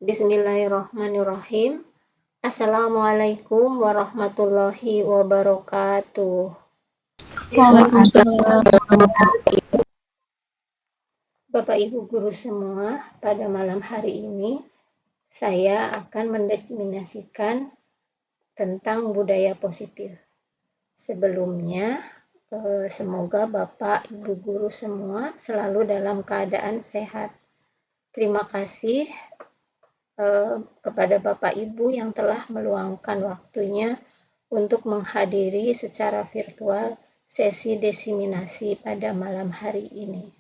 Bismillahirrahmanirrahim. Assalamualaikum warahmatullahi wabarakatuh. Waalaikumsalam. Bapak Ibu guru semua, pada malam hari ini saya akan mendiseminasikan tentang budaya positif. Sebelumnya, semoga Bapak Ibu guru semua selalu dalam keadaan sehat. Terima kasih kepada Bapak Ibu yang telah meluangkan waktunya untuk menghadiri secara virtual sesi diseminasi pada malam hari ini.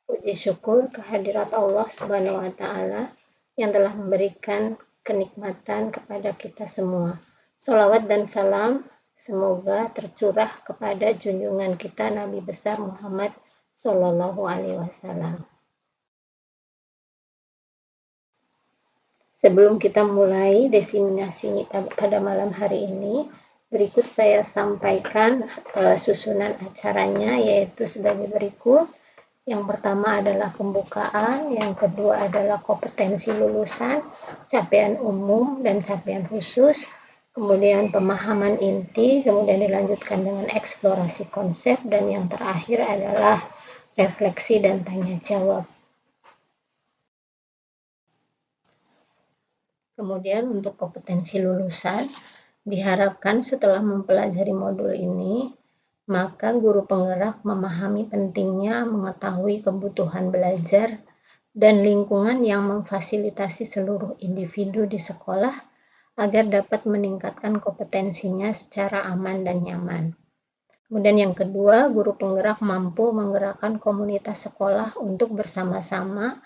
Puji syukur kehadirat Allah Subhanahu wa Ta'ala yang telah memberikan kenikmatan kepada kita semua. Shalawat dan salam semoga tercurah kepada junjungan kita Nabi besar Muhammad Sallallahu Alaihi Wasallam. Sebelum kita mulai diseminasi pada malam hari ini, berikut saya sampaikan susunan acaranya, yaitu sebagai berikut. Yang pertama adalah pembukaan, yang kedua adalah kompetensi lulusan, capaian umum dan capaian khusus, kemudian pemahaman inti, kemudian dilanjutkan dengan eksplorasi konsep, dan yang terakhir adalah refleksi dan tanya jawab. Kemudian untuk kompetensi lulusan, diharapkan setelah mempelajari modul ini, maka guru penggerak memahami pentingnya mengetahui kebutuhan belajar dan lingkungan yang memfasilitasi seluruh individu di sekolah agar dapat meningkatkan kompetensinya secara aman dan nyaman. Kemudian yang kedua, guru penggerak mampu menggerakkan komunitas sekolah untuk bersama-sama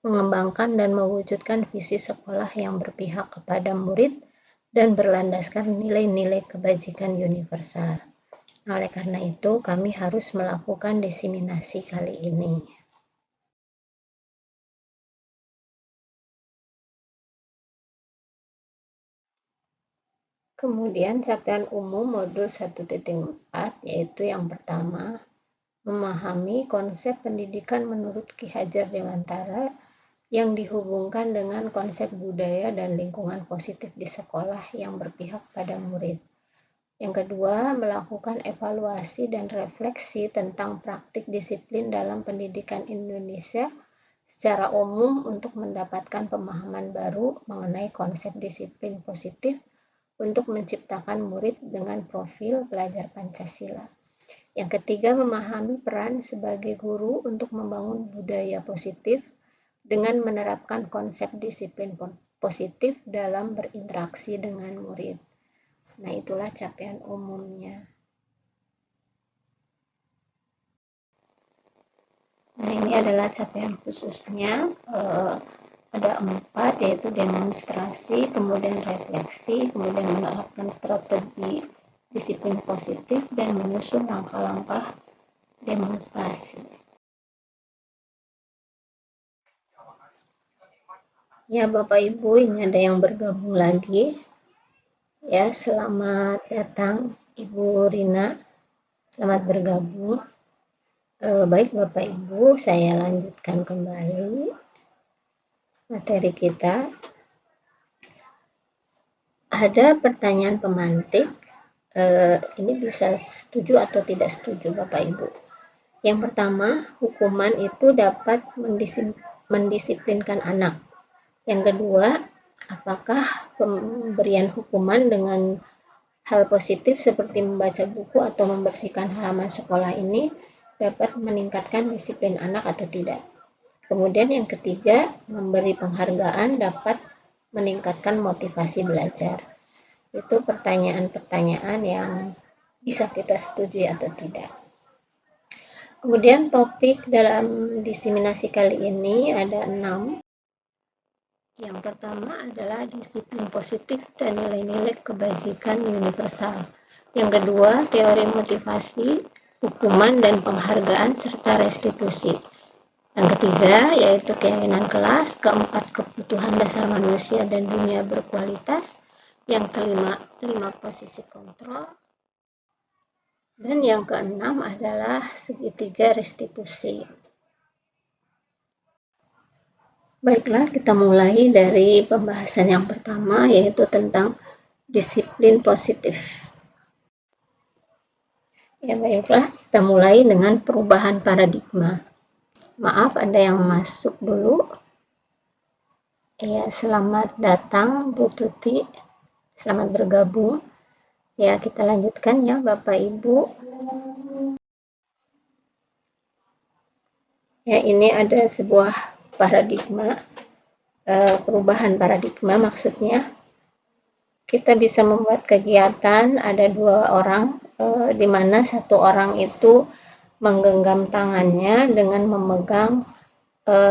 mengembangkan dan mewujudkan visi sekolah yang berpihak kepada murid dan berlandaskan nilai-nilai kebajikan universal. Oleh karena itu, kami harus melakukan diseminasi kali ini. Kemudian capaian umum modul 1.4, yaitu yang pertama, memahami konsep pendidikan menurut Ki Hajar Dewantara yang dihubungkan dengan konsep budaya dan lingkungan positif di sekolah yang berpihak pada murid. Yang kedua, melakukan evaluasi dan refleksi tentang praktik disiplin dalam pendidikan Indonesia secara umum untuk mendapatkan pemahaman baru mengenai konsep disiplin positif untuk menciptakan murid dengan profil pelajar Pancasila. Yang ketiga, memahami peran sebagai guru untuk membangun budaya positif dengan menerapkan konsep disiplin positif dalam berinteraksi dengan murid. Nah, itulah capaian umumnya. Nah, ini adalah capaian khususnya. Ada 4, yaitu demonstrasi, kemudian refleksi, kemudian menerapkan strategi disiplin positif, dan menyusun langkah-langkah demonstrasi. Ya, Bapak Ibu, ini ada yang bergabung lagi. Ya, selamat datang Ibu Rina. Selamat bergabung. Baik Bapak Ibu, saya lanjutkan kembali materi kita. Ada pertanyaan pemantik. Ini bisa setuju atau tidak setuju Bapak Ibu. Yang pertama, hukuman itu dapat mendisiplinkan anak. Yang kedua, apakah pemberian hukuman dengan hal positif seperti membaca buku atau membersihkan halaman sekolah ini dapat meningkatkan disiplin anak atau tidak. Kemudian yang ketiga, memberi penghargaan dapat meningkatkan motivasi belajar. Itu pertanyaan-pertanyaan yang bisa kita setujui atau tidak. Kemudian topik dalam diseminasi kali ini ada 6. Yang pertama adalah disiplin positif dan nilai-nilai kebajikan universal. Yang kedua, teori motivasi, hukuman dan penghargaan serta restitusi. Yang ketiga, yaitu keyakinan kelas. Keempat, kebutuhan dasar manusia dan dunia berkualitas. Yang kelima, 5 posisi kontrol. Dan yang keenam adalah segitiga restitusi. Baiklah, kita mulai dari pembahasan yang pertama, yaitu tentang disiplin positif. Ya, baiklah, kita mulai dengan perubahan paradigma. Maaf, ada yang masuk dulu. Ya, selamat datang Bu Tuti. Selamat bergabung. Ya, kita lanjutkan ya Bapak Ibu. Ya, ini ada sebuah paradigma, perubahan paradigma maksudnya. Kita bisa membuat kegiatan, ada 2 orang, di mana 1 orang itu menggenggam tangannya dengan memegang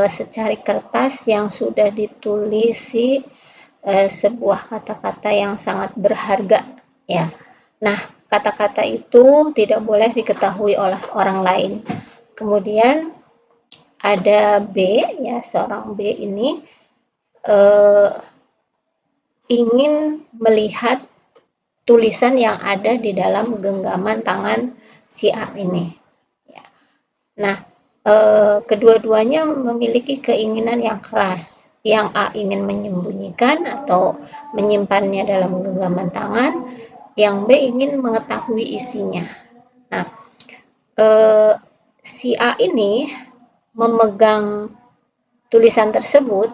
secari kertas yang sudah ditulisi sebuah kata-kata yang sangat berharga, ya. Nah, kata-kata itu tidak boleh diketahui oleh orang lain. Kemudian ada B, ya, seorang B ini ingin melihat tulisan yang ada di dalam genggaman tangan si A ini. Ya. Nah, kedua-duanya memiliki keinginan yang keras. Yang A ingin menyembunyikan atau menyimpannya dalam genggaman tangan, yang B ingin mengetahui isinya. Nah, si A ini memegang tulisan tersebut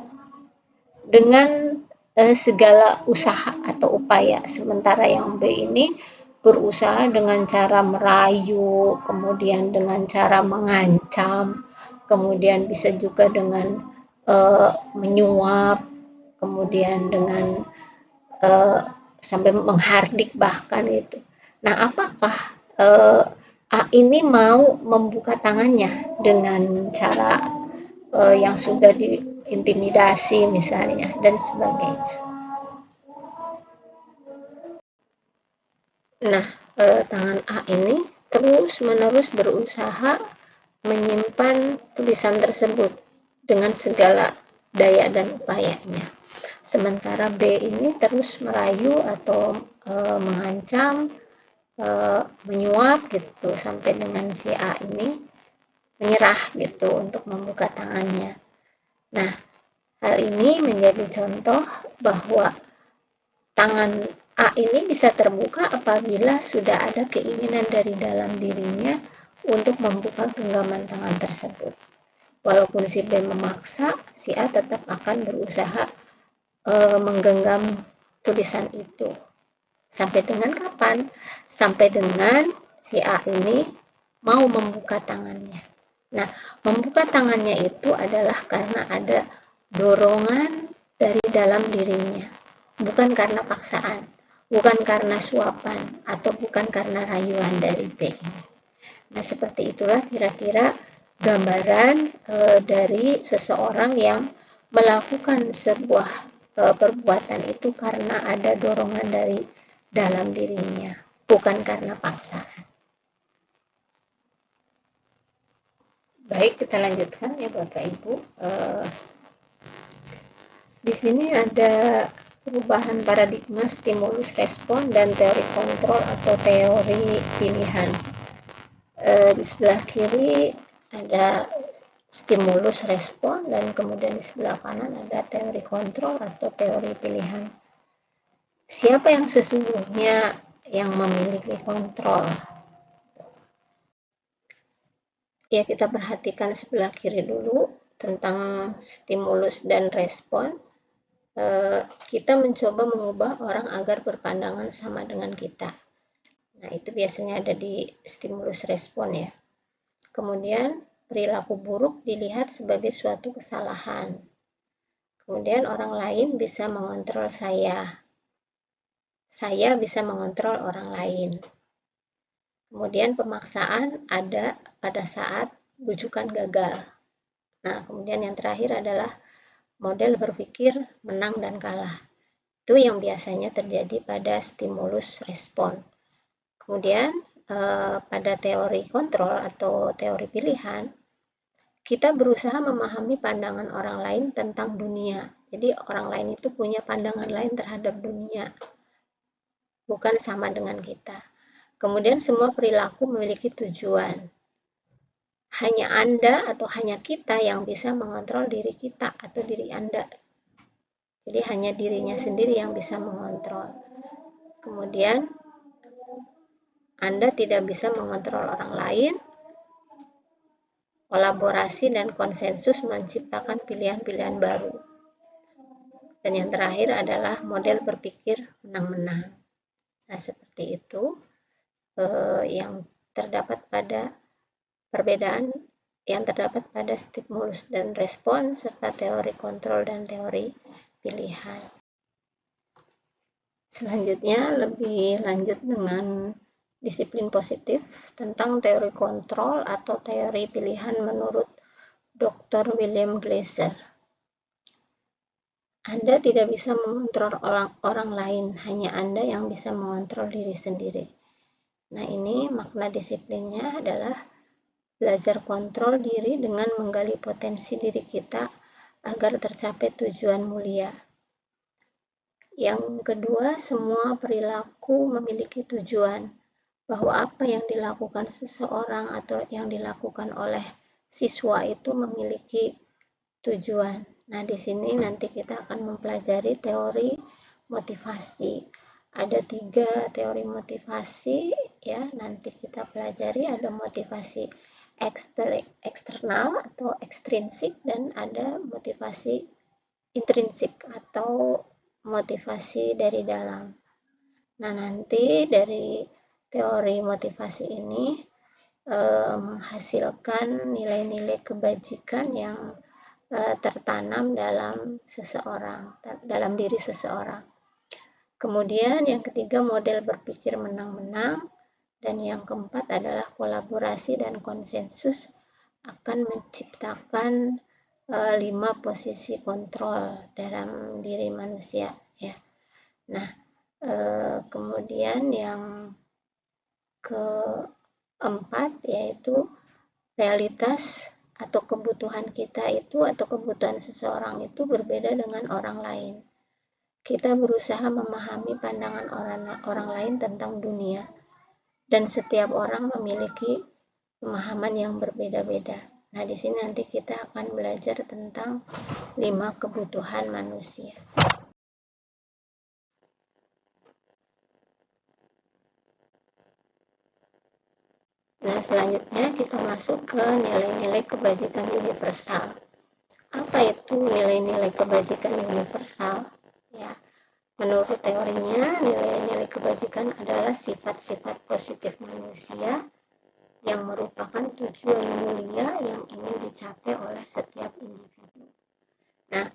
dengan segala usaha atau upaya, sementara yang B ini berusaha dengan cara merayu, kemudian dengan cara mengancam, kemudian bisa juga dengan menyuap, kemudian dengan sampai menghardik bahkan itu. Nah, apakah A ini mau membuka tangannya dengan cara yang sudah diintimidasi misalnya dan sebagainya. Nah, tangan A ini terus-menerus berusaha menyimpan tulisan tersebut dengan segala daya dan upayanya. Sementara B ini terus merayu atau mengancam, menyuap gitu sampai dengan si A ini menyerah gitu untuk membuka tangannya. Nah, hal ini menjadi contoh bahwa tangan A ini bisa terbuka apabila sudah ada keinginan dari dalam dirinya untuk membuka genggaman tangan tersebut. Walaupun si B memaksa, si A tetap akan berusaha menggenggam tulisan itu. Sampai dengan kapan? Sampai dengan si A ini mau membuka tangannya. Nah, membuka tangannya itu adalah karena ada dorongan dari dalam dirinya, bukan karena paksaan, bukan karena suapan, atau bukan karena rayuan dari B. Nah, seperti itulah kira-kira gambaran dari seseorang yang melakukan sebuah perbuatan itu karena ada dorongan dari dalam dirinya, bukan karena paksaan. Baik, kita lanjutkan ya Bapak Ibu. Di sini ada perubahan paradigma stimulus respon dan teori kontrol atau teori pilihan. Di sebelah kiri ada stimulus respon dan kemudian di sebelah kanan ada teori kontrol atau teori pilihan. Siapa yang sesungguhnya yang memiliki kontrol? Ya, kita perhatikan sebelah kiri dulu tentang stimulus dan respon. Kita mencoba mengubah orang agar berpandangan sama dengan kita. Nah, itu biasanya ada di stimulus respon ya. Kemudian, perilaku buruk dilihat sebagai suatu kesalahan. Kemudian, orang lain bisa mengontrol saya. Saya bisa mengontrol orang lain. Kemudian, pemaksaan ada pada saat bujukan gagal. Nah, kemudian yang terakhir adalah model berpikir menang dan kalah. Itu yang biasanya terjadi pada stimulus respon. Kemudian pada teori kontrol atau teori pilihan, kita berusaha memahami pandangan orang lain tentang dunia. Jadi orang lain itu punya pandangan lain terhadap dunia, bukan sama dengan kita. Kemudian semua perilaku memiliki tujuan. hanya Anda atau hanya kita yang bisa mengontrol diri kita atau diri Anda. Jadi hanya dirinya sendiri yang bisa mengontrol. Kemudian Anda tidak bisa mengontrol orang lain. Kolaborasi dan konsensus menciptakan pilihan-pilihan baru. Dan yang terakhir adalah model berpikir menang-menang. Nah, seperti itu yang terdapat pada perbedaan yang terdapat pada stimulus dan respon serta teori kontrol dan teori pilihan. Selanjutnya lebih lanjut dengan disiplin positif tentang teori kontrol atau teori pilihan menurut Dr. William Glasser. Anda tidak bisa mengontrol orang lain, hanya Anda yang bisa mengontrol diri sendiri. Nah, ini makna disiplinnya adalah belajar kontrol diri dengan menggali potensi diri kita agar tercapai tujuan mulia. Yang kedua, semua perilaku memiliki tujuan, bahwa apa yang dilakukan seseorang atau yang dilakukan oleh siswa itu memiliki tujuan. Nah, di sini nanti kita akan mempelajari teori motivasi. Ada 3 teori motivasi ya, nanti kita pelajari. Ada motivasi eksternal atau ekstrinsik dan ada motivasi intrinsik atau motivasi dari dalam. Nah, nanti dari teori motivasi ini menghasilkan nilai-nilai kebajikan yang tertanam dalam seseorang, dalam diri seseorang. Kemudian yang ketiga, model berpikir menang-menang, dan yang keempat adalah kolaborasi dan konsensus akan menciptakan 5 posisi kontrol dalam diri manusia ya. Nah, kemudian yang keempat yaitu realitas atau kebutuhan kita itu atau kebutuhan seseorang itu berbeda dengan orang lain. Kita berusaha memahami pandangan orang lain tentang dunia, dan setiap orang memiliki pemahaman yang berbeda-beda. Nah, di sini nanti kita akan belajar tentang 5 kebutuhan manusia. Nah, selanjutnya kita masuk ke nilai-nilai kebajikan universal. Apa itu nilai-nilai kebajikan universal? Ya, menurut teorinya, nilai-nilai kebajikan adalah sifat-sifat positif manusia yang merupakan tujuan mulia yang ingin dicapai oleh setiap individu. Nah,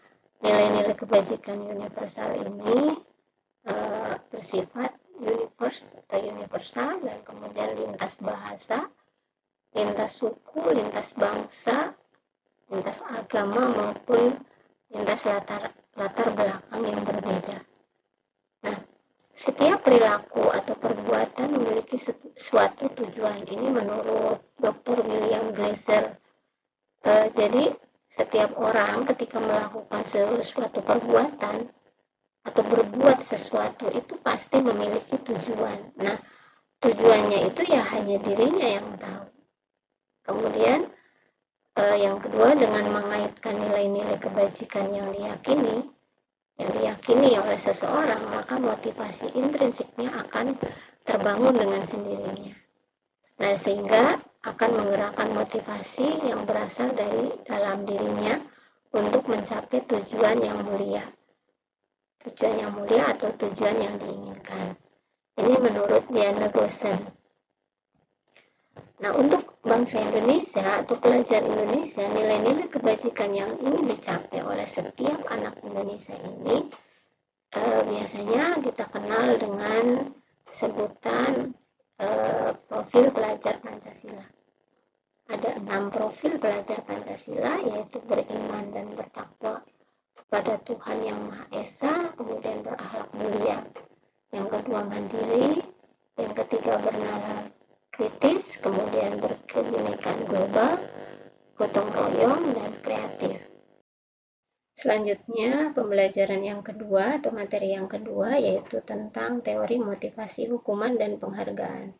nilai-nilai kebajikan universal ini bersifat universal dan kemudian lintas bahasa, lintas suku, lintas bangsa, lintas agama maupun lintas latar belakang yang berbeda. Nah, setiap perilaku atau perbuatan memiliki suatu tujuan. Ini menurut Dr. William Glasser. Jadi setiap orang ketika melakukan suatu perbuatan atau berbuat sesuatu itu pasti memiliki tujuan. Nah, tujuannya itu ya hanya dirinya yang tahu. Kemudian yang kedua, dengan mengaitkan nilai-nilai kebajikan yang diyakini oleh seseorang, maka motivasi intrinsiknya akan terbangun dengan sendirinya. Nah, sehingga akan menggerakkan motivasi yang berasal dari dalam dirinya untuk mencapai tujuan yang mulia. Tujuan yang mulia atau tujuan yang diinginkan. Ini menurut Diana Gosen. Nah, untuk bangsa Indonesia atau pelajar Indonesia, nilai-nilai kebajikan yang ingin dicapai oleh setiap anak Indonesia ini biasanya kita kenal dengan sebutan profil pelajar Pancasila. Ada 6 profil pelajar Pancasila, yaitu beriman dan bertakwa kepada Tuhan Yang Maha Esa, kemudian berakhlak mulia. Yang kedua, mandiri. Yang ketiga, bernalar kritis, kemudian berkebinekaan global, gotong royong, dan kreatif. Selanjutnya, pembelajaran yang kedua atau materi yang kedua yaitu tentang teori motivasi hukuman dan penghargaan.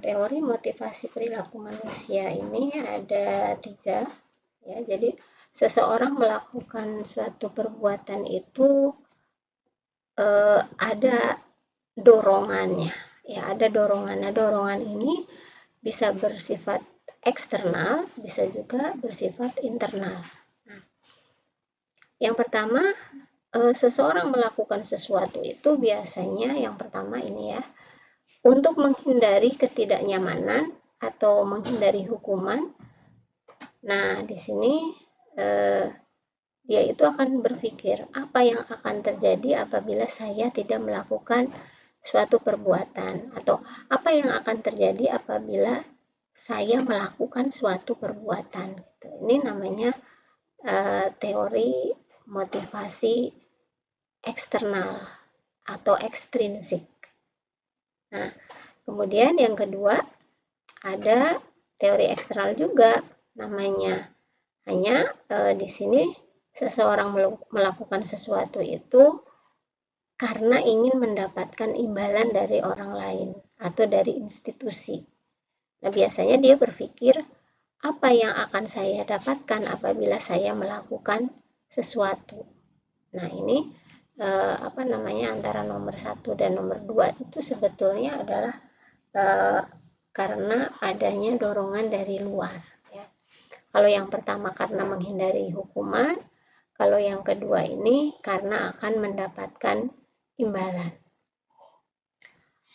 teori motivasi perilaku manusia ini ada 3 ya. Jadi seseorang melakukan suatu perbuatan itu ada dorongannya ya, ada dorongan. Nah, dorongan ini bisa bersifat eksternal, bisa juga bersifat internal. Nah, yang pertama, seseorang melakukan sesuatu itu biasanya yang pertama ini ya, untuk menghindari ketidaknyamanan atau menghindari hukuman. Nah, di sini dia itu akan berpikir apa yang akan terjadi apabila saya tidak melakukan suatu perbuatan, atau apa yang akan terjadi apabila saya melakukan suatu perbuatan. Ini namanya teori motivasi eksternal atau ekstrinsik. Nah, kemudian yang kedua ada teori eksternal juga namanya. Hanya di sini seseorang melakukan sesuatu itu karena ingin mendapatkan imbalan dari orang lain atau dari institusi. Nah, biasanya dia berpikir apa yang akan saya dapatkan apabila saya melakukan sesuatu. Nah, ini antara nomor 1 dan nomor 2 itu sebetulnya adalah karena adanya dorongan dari luar ya. Kalau yang pertama karena menghindari hukuman, kalau yang kedua ini karena akan mendapatkan imbalan.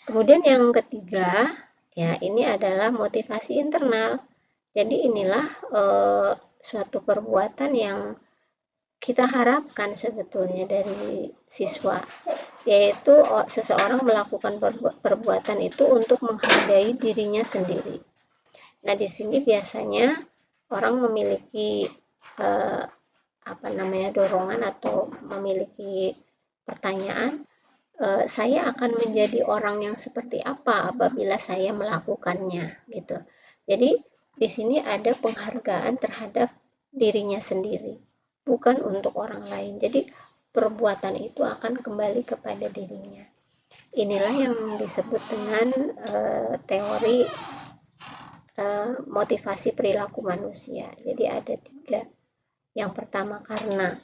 Kemudian yang ketiga ya, ini adalah motivasi internal. Jadi inilah suatu perbuatan yang kita harapkan sebetulnya dari siswa, yaitu seseorang melakukan perbuatan itu untuk menghargai dirinya sendiri. Nah, di sini biasanya orang memiliki dorongan atau memiliki pertanyaan, saya akan menjadi orang yang seperti apa apabila saya melakukannya gitu. Jadi di sini ada penghargaan terhadap dirinya sendiri, bukan untuk orang lain. Jadi perbuatan itu akan kembali kepada dirinya. Inilah yang disebut dengan teori motivasi perilaku manusia. Jadi ada 3. Yang pertama karena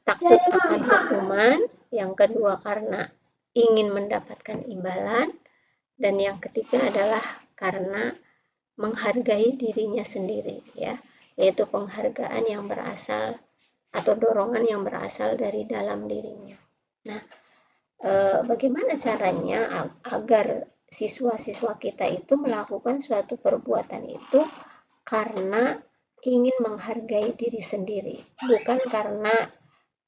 takut akan hukuman, yang kedua karena ingin mendapatkan imbalan, dan yang ketiga adalah karena menghargai dirinya sendiri ya, yaitu penghargaan yang berasal atau dorongan yang berasal dari dalam dirinya. Nah, bagaimana caranya agar siswa-siswa kita itu melakukan suatu perbuatan itu karena ingin menghargai diri sendiri, bukan karena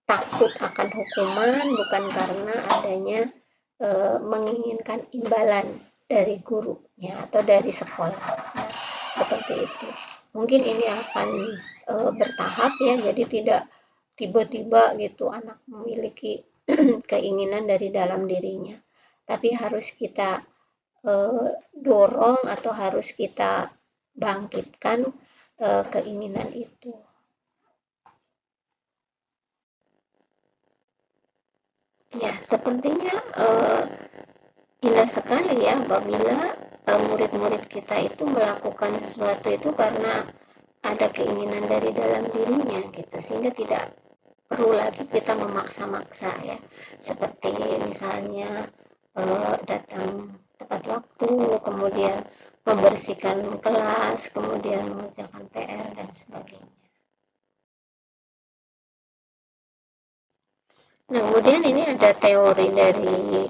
takut akan hukuman, bukan karena adanya menginginkan imbalan dari gurunya atau dari sekolah ya, seperti itu. Mungkin ini akan bertahap ya, jadi tidak tiba-tiba gitu anak memiliki keinginan dari dalam dirinya, tapi harus kita dorong atau harus kita bangkitkan keinginan itu. Ya, sepertinya indah sekali ya apabila murid-murid kita itu melakukan sesuatu itu karena ada keinginan dari dalam dirinya gitu, sehingga tidak perlu lagi kita memaksa-maksa ya, seperti misalnya datang tepat waktu, kemudian membersihkan kelas, kemudian mengerjakan PR dan sebagainya. Nah, kemudian ini ada teori dari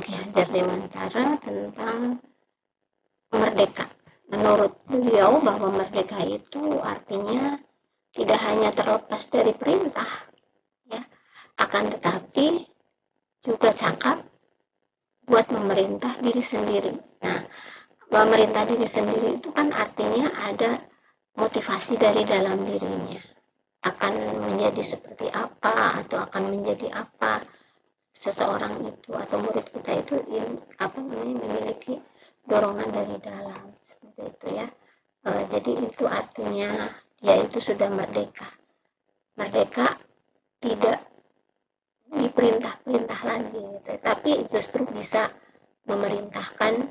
Ki Hajar Dewantara tentang merdeka. Menurut beliau bahwa merdeka itu artinya tidak hanya terlepas dari perintah, ya, akan tetapi juga cakap buat memerintah diri sendiri. Nah, memerintah diri sendiri itu kan artinya ada motivasi dari dalam dirinya. Akan menjadi seperti apa atau akan menjadi apa seseorang itu atau murid kita itu memiliki dorongan dari dalam, seperti itu ya. Jadi itu artinya dia itu sudah merdeka. Merdeka tidak diperintah-perintah lagi gitu, tapi justru bisa memerintahkan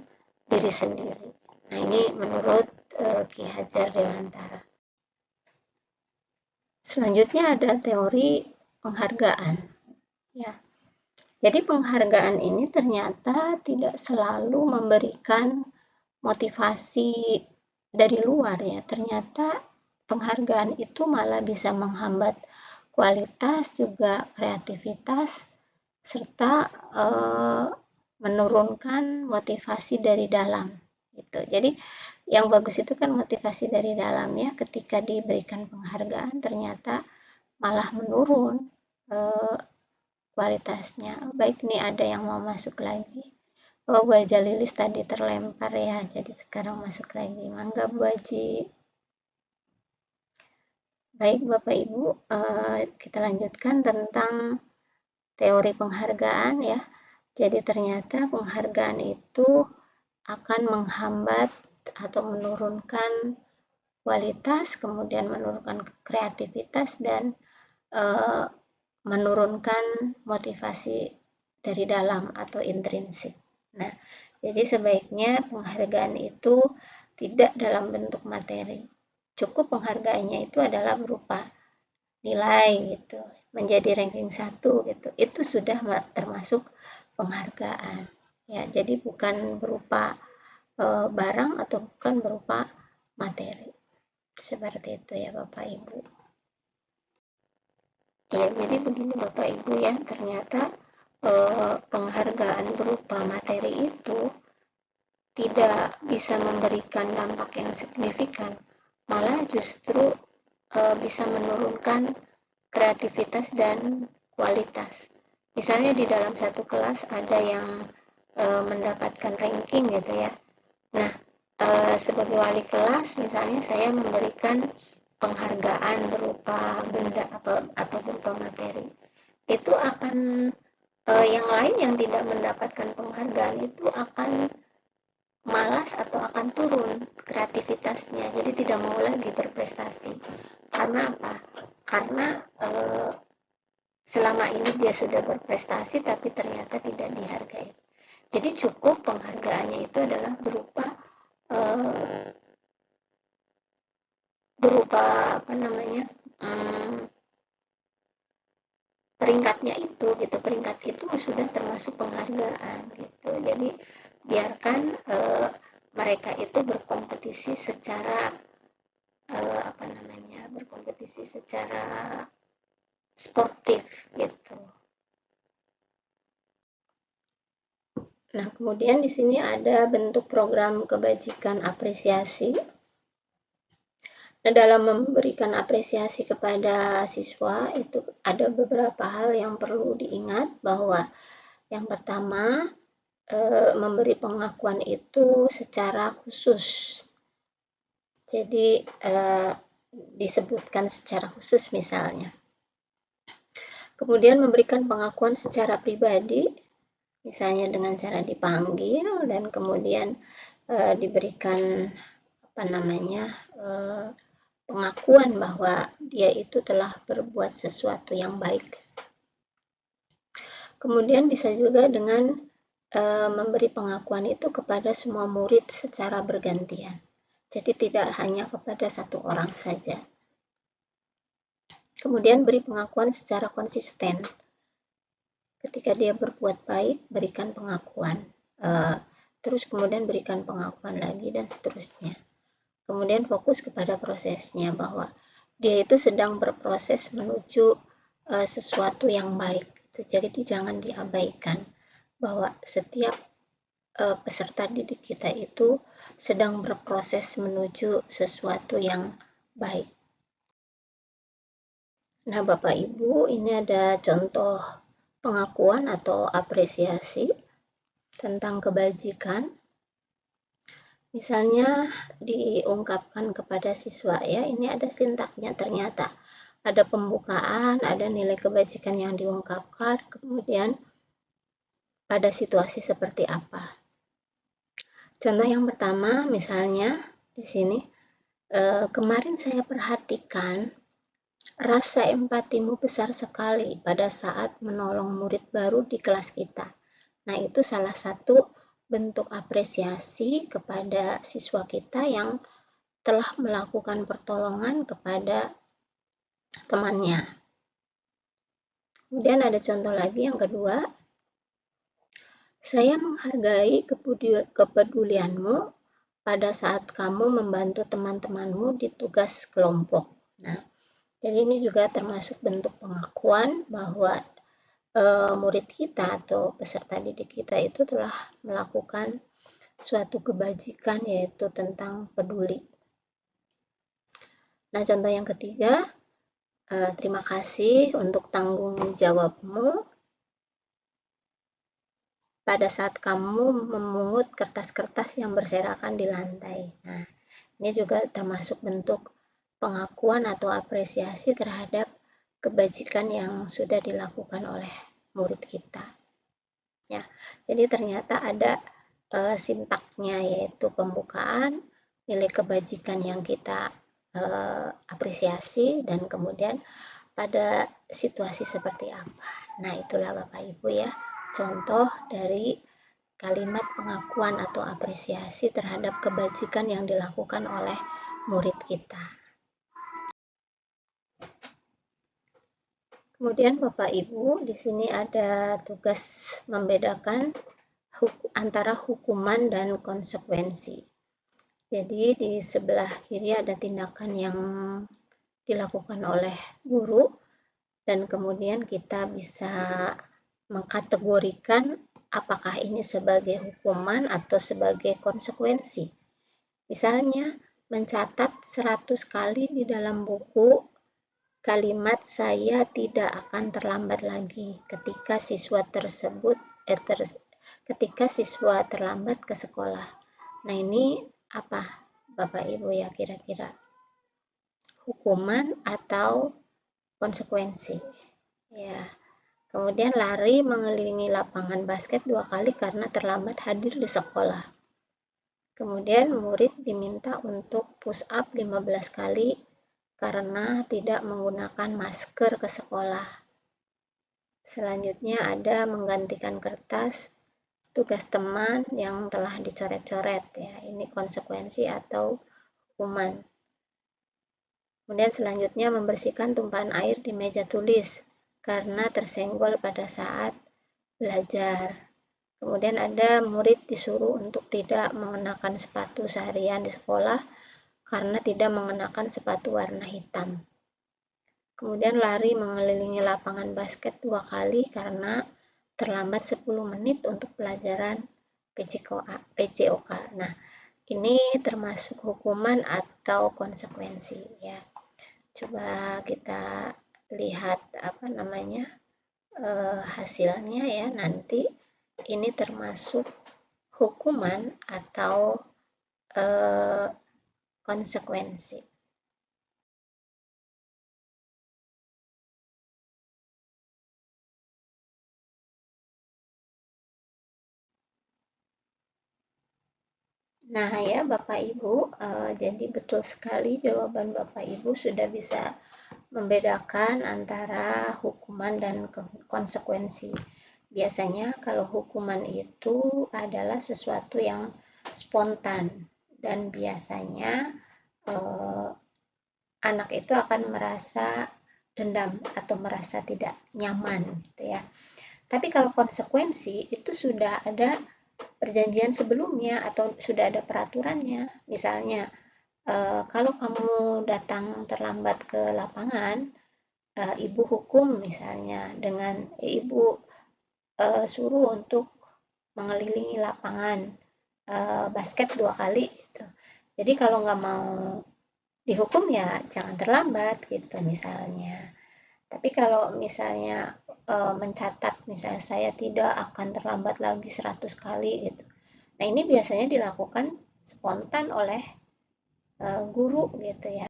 diri sendiri. Nah, ini menurut Ki Hajar Dewantara. Selanjutnya ada teori penghargaan. Ya, jadi penghargaan ini ternyata tidak selalu memberikan motivasi dari luar ya. Ternyata penghargaan itu malah bisa menghambat kualitas, juga kreativitas, serta menurunkan motivasi dari dalam. Gitu. Jadi yang bagus itu kan motivasi dari dalamnya, ketika diberikan penghargaan ternyata malah menurun kualitasnya. Baik, nih ada yang mau masuk lagi. Oh, Bu Haja Lilis tadi terlempar ya, jadi sekarang masuk lagi. Mangga Bu Haji. Baik Bapak Ibu, kita lanjutkan tentang teori penghargaan ya. Jadi ternyata penghargaan itu akan menghambat atau menurunkan kualitas, kemudian menurunkan kreativitas, dan menurunkan motivasi dari dalam atau intrinsik. Nah, jadi sebaiknya penghargaan itu tidak dalam bentuk materi. Cukup penghargaannya itu adalah berupa nilai gitu, menjadi ranking 1 gitu. Itu sudah termasuk penghargaan. Ya, jadi bukan berupa barang atau bukan berupa materi. Seperti itu ya Bapak Ibu. Ya, jadi begini Bapak Ibu ya, ternyata penghargaan berupa materi itu tidak bisa memberikan dampak yang signifikan, malah justru bisa menurunkan kreativitas dan kualitas. Misalnya di dalam satu kelas ada yang mendapatkan ranking gitu ya. Nah, sebagai wali kelas misalnya saya memberikan penghargaan berupa benda atau berupa materi, itu akan yang lain yang tidak mendapatkan penghargaan itu akan malas atau akan turun kreativitasnya, jadi tidak mau lagi berprestasi. Karena apa? Karena selama ini dia sudah berprestasi tapi ternyata tidak dihargai. Jadi cukup penghargaannya itu adalah berupa apa namanya, peringkatnya itu gitu, peringkat itu sudah termasuk penghargaan gitu. Jadi biarkan mereka itu berkompetisi secara berkompetisi secara sportif gitu. Nah, kemudian di sini ada bentuk program kebajikan apresiasi. Nah, dalam memberikan apresiasi kepada siswa itu ada beberapa hal yang perlu diingat, bahwa yang pertama, memberi pengakuan itu secara khusus. Jadi disebutkan secara khusus misalnya. Kemudian memberikan pengakuan secara pribadi, misalnya dengan cara dipanggil dan kemudian diberikan pengakuan bahwa dia itu telah berbuat sesuatu yang baik. Kemudian bisa juga dengan memberi pengakuan itu kepada semua murid secara bergantian. Jadi tidak hanya kepada satu orang saja. Kemudian beri pengakuan secara konsisten. Ketika dia berbuat baik, berikan pengakuan. Terus kemudian berikan pengakuan lagi dan seterusnya. Kemudian fokus kepada prosesnya, bahwa dia itu sedang berproses menuju sesuatu yang baik. Jadi jangan diabaikan bahwa setiap peserta didik kita itu sedang berproses menuju sesuatu yang baik. Nah, Bapak Ibu, ini ada contoh pengakuan atau apresiasi tentang kebajikan. Misalnya diungkapkan kepada siswa ya, ini ada sintaknya ternyata. Ada pembukaan, ada nilai kebajikan yang diungkapkan, kemudian pada situasi seperti apa. Contoh yang pertama, misalnya di sini, kemarin saya perhatikan rasa empatimu besar sekali pada saat menolong murid baru di kelas kita. Nah, itu salah satu bentuk apresiasi kepada siswa kita yang telah melakukan pertolongan kepada temannya. Kemudian ada contoh lagi yang kedua, saya menghargai kepedulianmu pada saat kamu membantu teman-temanmu di tugas kelompok. Nah, jadi ini juga termasuk bentuk pengakuan bahwa murid kita atau peserta didik kita itu telah melakukan suatu kebajikan, yaitu tentang peduli. Nah, contoh yang ketiga, terima kasih untuk tanggung jawabmu pada saat kamu memungut kertas-kertas yang berserakan di lantai. Nah, ini juga termasuk bentuk pengakuan atau apresiasi terhadap kebajikan yang sudah dilakukan oleh murid kita. Ya, jadi ternyata ada sintaknya, yaitu pembukaan, nilai kebajikan yang kita apresiasi, dan kemudian pada situasi seperti apa. Nah, itulah Bapak Ibu ya, contoh dari kalimat pengakuan atau apresiasi terhadap kebajikan yang dilakukan oleh murid kita. Kemudian Bapak Ibu, di sini ada tugas membedakan antara hukuman dan konsekuensi. Jadi di sebelah kiri ada tindakan yang dilakukan oleh guru, dan kemudian kita bisa mengkategorikan apakah ini sebagai hukuman atau sebagai konsekuensi. Misalnya, mencatat 100 kali di dalam buku kalimat "saya tidak akan terlambat lagi" ketika siswa terlambat ke sekolah. Nah, ini apa Bapak Ibu ya kira-kira? Hukuman atau konsekuensi? Ya. Kemudian lari mengelilingi lapangan basket 2 kali karena terlambat hadir di sekolah. Kemudian murid diminta untuk push up 15 kali karena tidak menggunakan masker ke sekolah. Selanjutnya ada menggantikan kertas tugas teman yang telah dicoret-coret ya. Ini konsekuensi atau hukuman. Kemudian selanjutnya membersihkan tumpahan air di meja tulis karena tersenggol pada saat belajar. Kemudian ada murid disuruh untuk tidak mengenakan sepatu seharian di sekolah karena tidak mengenakan sepatu warna hitam. Kemudian lari mengelilingi lapangan basket 2 kali karena terlambat 10 menit untuk pelajaran PCOK. Nah, ini termasuk hukuman atau konsekuensi ya. Coba kita lihat hasilnya ya nanti. Ini termasuk hukuman atau konsekuensi. Nah ya Bapak Ibu, jadi betul sekali jawaban Bapak Ibu sudah bisa membedakan antara hukuman dan konsekuensi. Biasanya kalau hukuman itu adalah sesuatu yang spontan, dan biasanya anak itu akan merasa dendam atau merasa tidak nyaman gitu ya. Tapi kalau konsekuensi itu sudah ada perjanjian sebelumnya atau sudah ada peraturannya. Misalnya kalau kamu datang terlambat ke lapangan, ibu hukum misalnya dengan ibu suruh untuk mengelilingi lapangan basket 2 kali gitu. Jadi kalau nggak mau dihukum ya jangan terlambat gitu misalnya. Tapi kalau misalnya mencatat misalnya saya tidak akan terlambat lagi 100 kali gitu. Nah, ini biasanya dilakukan spontan oleh guru gitu ya.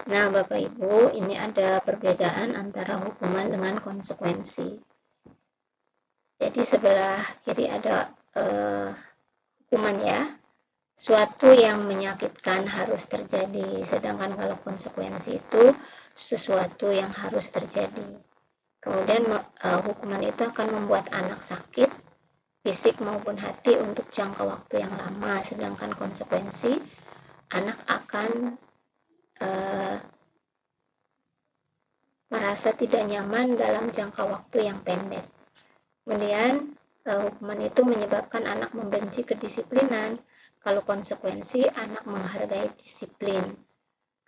Nah, Bapak Ibu, ini ada perbedaan antara hukuman dengan konsekuensi. Jadi sebelah kiri ada hukuman ya. Suatu yang menyakitkan harus terjadi, sedangkan kalau konsekuensi itu sesuatu yang harus terjadi. Kemudian hukuman itu akan membuat anak sakit, fisik maupun hati untuk jangka waktu yang lama, sedangkan konsekuensi anak akan merasa tidak nyaman dalam jangka waktu yang pendek. Kemudian hukuman itu menyebabkan anak membenci kedisiplinan, kalau konsekuensi anak menghargai disiplin.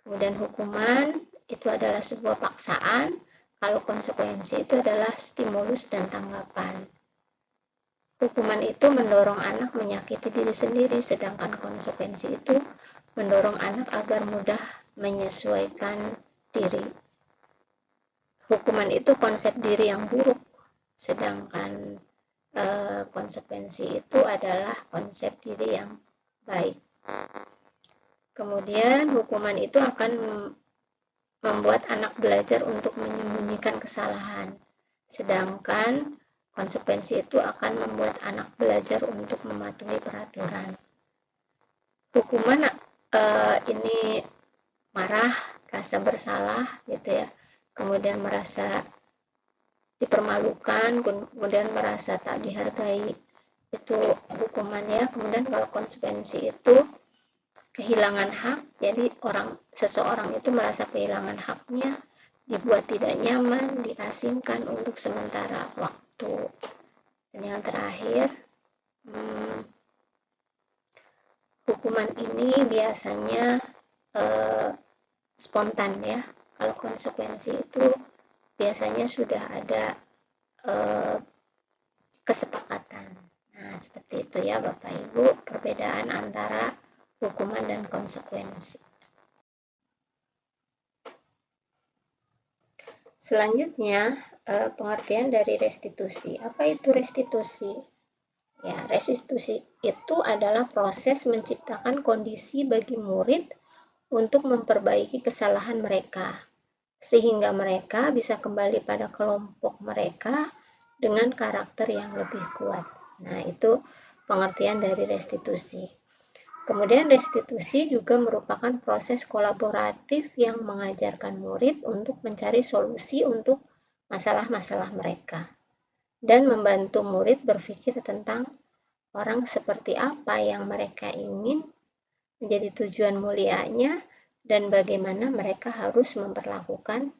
Kemudian hukuman itu adalah sebuah paksaan, kalau konsekuensi itu adalah stimulus dan tanggapan. Hukuman itu mendorong anak menyakiti diri sendiri, sedangkan konsekuensi itu mendorong anak agar mudah menyesuaikan diri. Hukuman itu konsep diri yang buruk, sedangkan konsekuensi itu adalah konsep diri yang baik. Kemudian hukuman itu akan membuat anak belajar untuk menyembunyikan kesalahan, sedangkan konsekuensi itu akan membuat anak belajar untuk mematuhi peraturan. Hukuman ini marah, rasa bersalah gitu ya, kemudian merasa dipermalukan, kemudian merasa tak dihargai, itu hukumannya. Kemudian kalau konsekuensi itu kehilangan hak, jadi seseorang itu merasa kehilangan haknya, dibuat tidak nyaman, diasingkan untuk sementara waktu. Dan yang terakhir, hukuman ini biasanya spontan ya. Kalau konsekuensi itu biasanya sudah ada kesepakatan. Nah, seperti itu ya Bapak Ibu, perbedaan antara hukuman dan konsekuensi. Selanjutnya, pengertian dari restitusi. Apa itu restitusi? Ya, restitusi itu adalah proses menciptakan kondisi bagi murid untuk memperbaiki kesalahan mereka, sehingga mereka bisa kembali pada kelompok mereka dengan karakter yang lebih kuat. Nah, itu pengertian dari restitusi. Kemudian restitusi juga merupakan proses kolaboratif yang mengajarkan murid untuk mencari solusi untuk masalah-masalah mereka dan membantu murid berpikir tentang orang seperti apa yang mereka ingin menjadi tujuan mulianya dan bagaimana mereka harus memperlakukan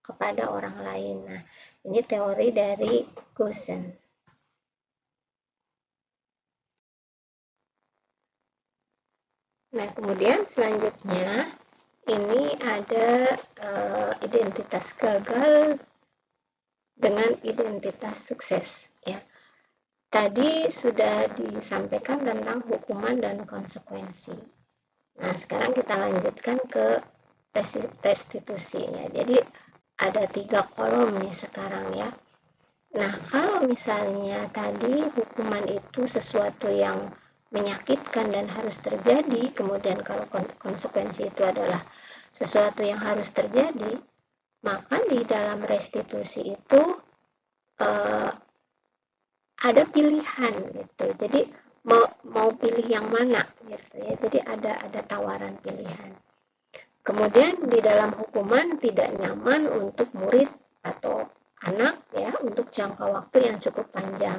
kepada orang lain. Nah, ini teori dari Goosen. Nah, kemudian selanjutnya ini ada identitas gagal dengan identitas sukses ya. Tadi sudah disampaikan tentang hukuman dan konsekuensi. Nah, sekarang kita lanjutkan ke restitusinya. Jadi ada 3 kolom nih sekarang ya. Nah, kalau misalnya tadi hukuman itu sesuatu yang menyakitkan dan harus terjadi, kemudian kalau konsekuensi itu adalah sesuatu yang harus terjadi, maka di dalam restitusi itu ada pilihan gitu. Jadi mau pilih yang mana gitu ya. Jadi ada tawaran pilihan. Kemudian di dalam hukuman tidak nyaman untuk murid atau anak ya untuk jangka waktu yang cukup panjang.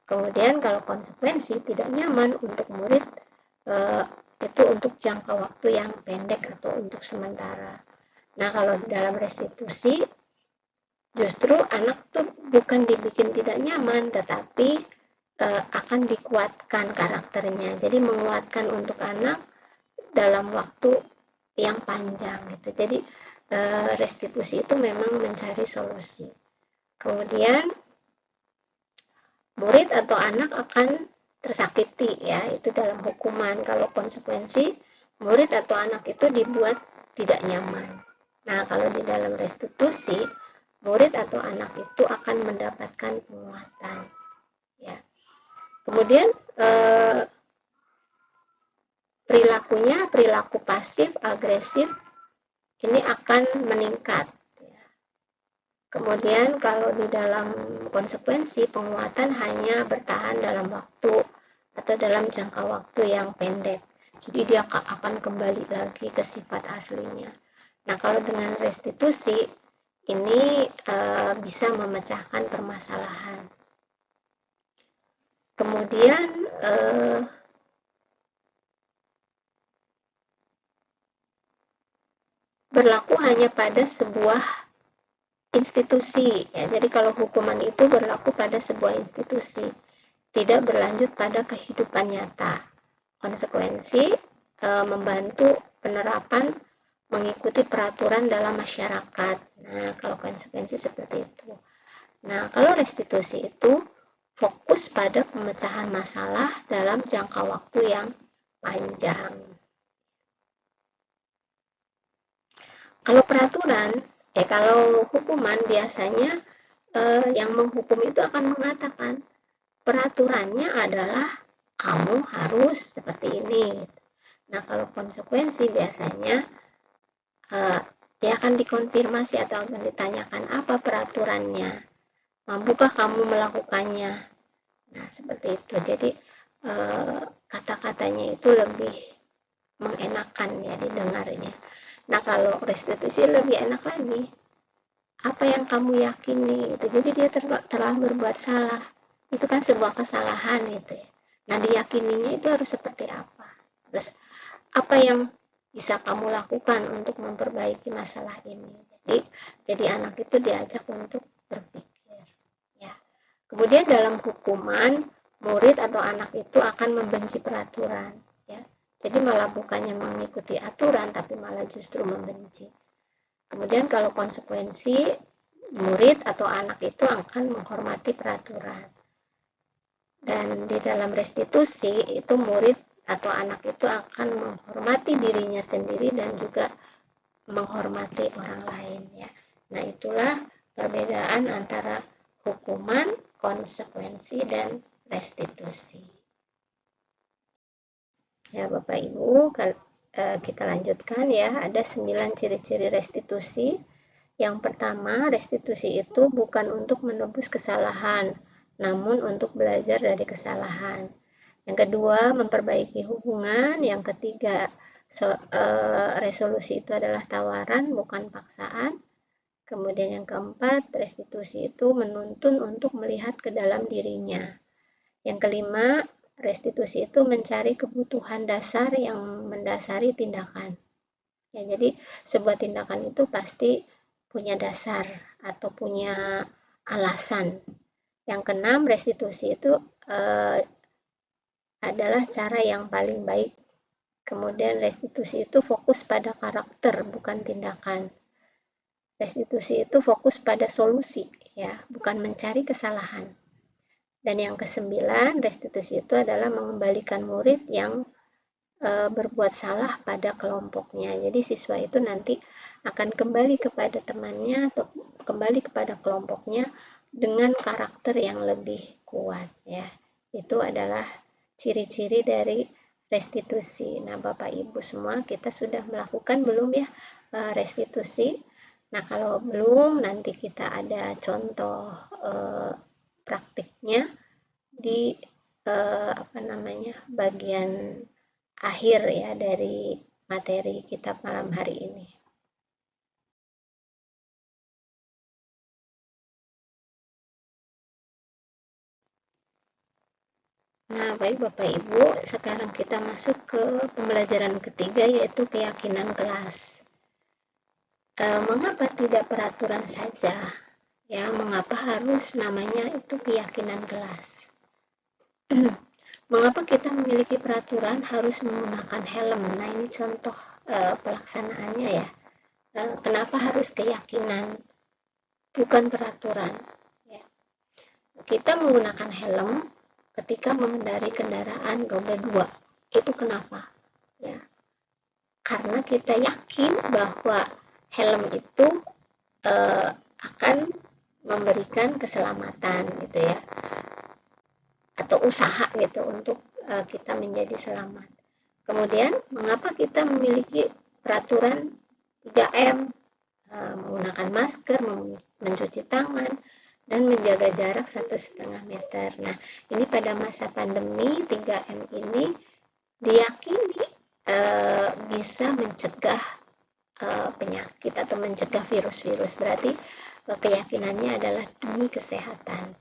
Kemudian kalau konsekuensi tidak nyaman untuk murid itu untuk jangka waktu yang pendek atau untuk sementara. Nah, kalau dalam restitusi justru anak tuh bukan dibikin tidak nyaman, tetapi akan dikuatkan karakternya. Jadi menguatkan untuk anak dalam waktu yang panjang gitu. Jadi restitusi itu memang mencari solusi. Kemudian murid atau anak akan tersakiti ya, itu dalam hukuman. Kalau konsekuensi, murid atau anak itu dibuat tidak nyaman. Nah, kalau di dalam restitusi, murid atau anak itu akan mendapatkan penguatan ya. Kemudian perilaku pasif agresif ini akan meningkat ya. Kemudian kalau di dalam konsekuensi, penguatan hanya bertahan dalam waktu atau dalam jangka waktu yang pendek, jadi dia akan kembali lagi ke sifat aslinya. Nah, kalau dengan restitusi ini bisa memecahkan permasalahan. Kemudian berlaku hanya pada sebuah institusi, ya. Jadi kalau hukuman itu berlaku pada sebuah institusi, tidak berlanjut pada kehidupan nyata. Konsekuensi membantu penerapan mengikuti peraturan dalam masyarakat. Nah, kalau konsekuensi seperti itu. Nah, kalau restitusi itu fokus pada pemecahan masalah dalam jangka waktu yang panjang. Kalau peraturan, kalau hukuman biasanya yang menghukum itu akan mengatakan peraturannya adalah kamu harus seperti ini. Nah, kalau konsekuensi biasanya dia akan dikonfirmasi atau akan ditanyakan apa peraturannya, mampukah kamu melakukannya. Nah, seperti itu. Jadi kata-katanya itu lebih mengenakan ya didengarnya. Nah, kalau restitusi lebih enak lagi. Apa yang kamu yakini itu. Jadi dia telah berbuat salah. Itu kan sebuah kesalahan gitu ya. Nah, diyakininya itu harus seperti apa? Terus apa yang bisa kamu lakukan untuk memperbaiki masalah ini? Jadi anak itu diajak untuk berpikir ya. Kemudian dalam hukuman, murid atau anak itu akan membenci peraturan ya. Jadi malah bukannya mengikuti aturan tapi malah justru membenci. Kemudian kalau konsekuensi, murid atau anak itu akan menghormati peraturan. Dan di dalam restitusi itu murid atau anak itu akan menghormati dirinya sendiri dan juga menghormati orang lain ya. Nah, itulah perbedaan antara hukuman, konsekuensi, dan restitusi. Ya, Bapak Ibu, kita lanjutkan ya. Ada 9 ciri-ciri restitusi. Yang pertama, restitusi itu bukan untuk menebus kesalahan, namun untuk belajar dari kesalahan. Yang kedua, memperbaiki hubungan. Yang ketiga, resolusi itu adalah tawaran, bukan paksaan. Kemudian yang keempat, restitusi itu menuntun untuk melihat ke dalam dirinya. Yang kelima, restitusi itu mencari kebutuhan dasar yang mendasari tindakan. Ya, jadi sebuah tindakan itu pasti punya dasar atau punya alasan. Yang keenam, restitusi itu adalah cara yang paling baik. Kemudian restitusi itu fokus pada karakter, bukan tindakan. Restitusi itu fokus pada solusi, ya, bukan mencari kesalahan. Dan yang kesembilan, restitusi itu adalah mengembalikan murid yang berbuat salah pada kelompoknya. Jadi siswa itu nanti akan kembali kepada temannya atau kembali kepada kelompoknya dengan karakter yang lebih kuat ya. Itu adalah ciri-ciri dari restitusi. Nah, Bapak Ibu semua, kita sudah melakukan belum ya restitusi? Nah, kalau belum, nanti kita ada contoh praktiknya di bagian akhir ya dari materi kita malam hari ini. Nah, baik Bapak Ibu, sekarang kita masuk ke pembelajaran ketiga yaitu keyakinan kelas. Mengapa tidak peraturan saja? Ya, mengapa harus namanya itu keyakinan kelas? Mengapa kita memiliki peraturan harus menggunakan helm? Nah, ini contoh pelaksanaannya ya. Kenapa harus keyakinan, bukan peraturan? Ya. Kita menggunakan helm ketika mengendarai kendaraan roda 2. Itu kenapa? Ya. Karena kita yakin bahwa helm itu akan memberikan keselamatan gitu ya. Atau usaha gitu untuk kita menjadi selamat. Kemudian, mengapa kita memiliki peraturan 3M? Menggunakan masker, mencuci tangan, dan menjaga jarak 1,5 meter. Nah, ini pada masa pandemi 3M ini diyakini bisa mencegah penyakit atau mencegah virus-virus. Berarti keyakinannya adalah demi kesehatan.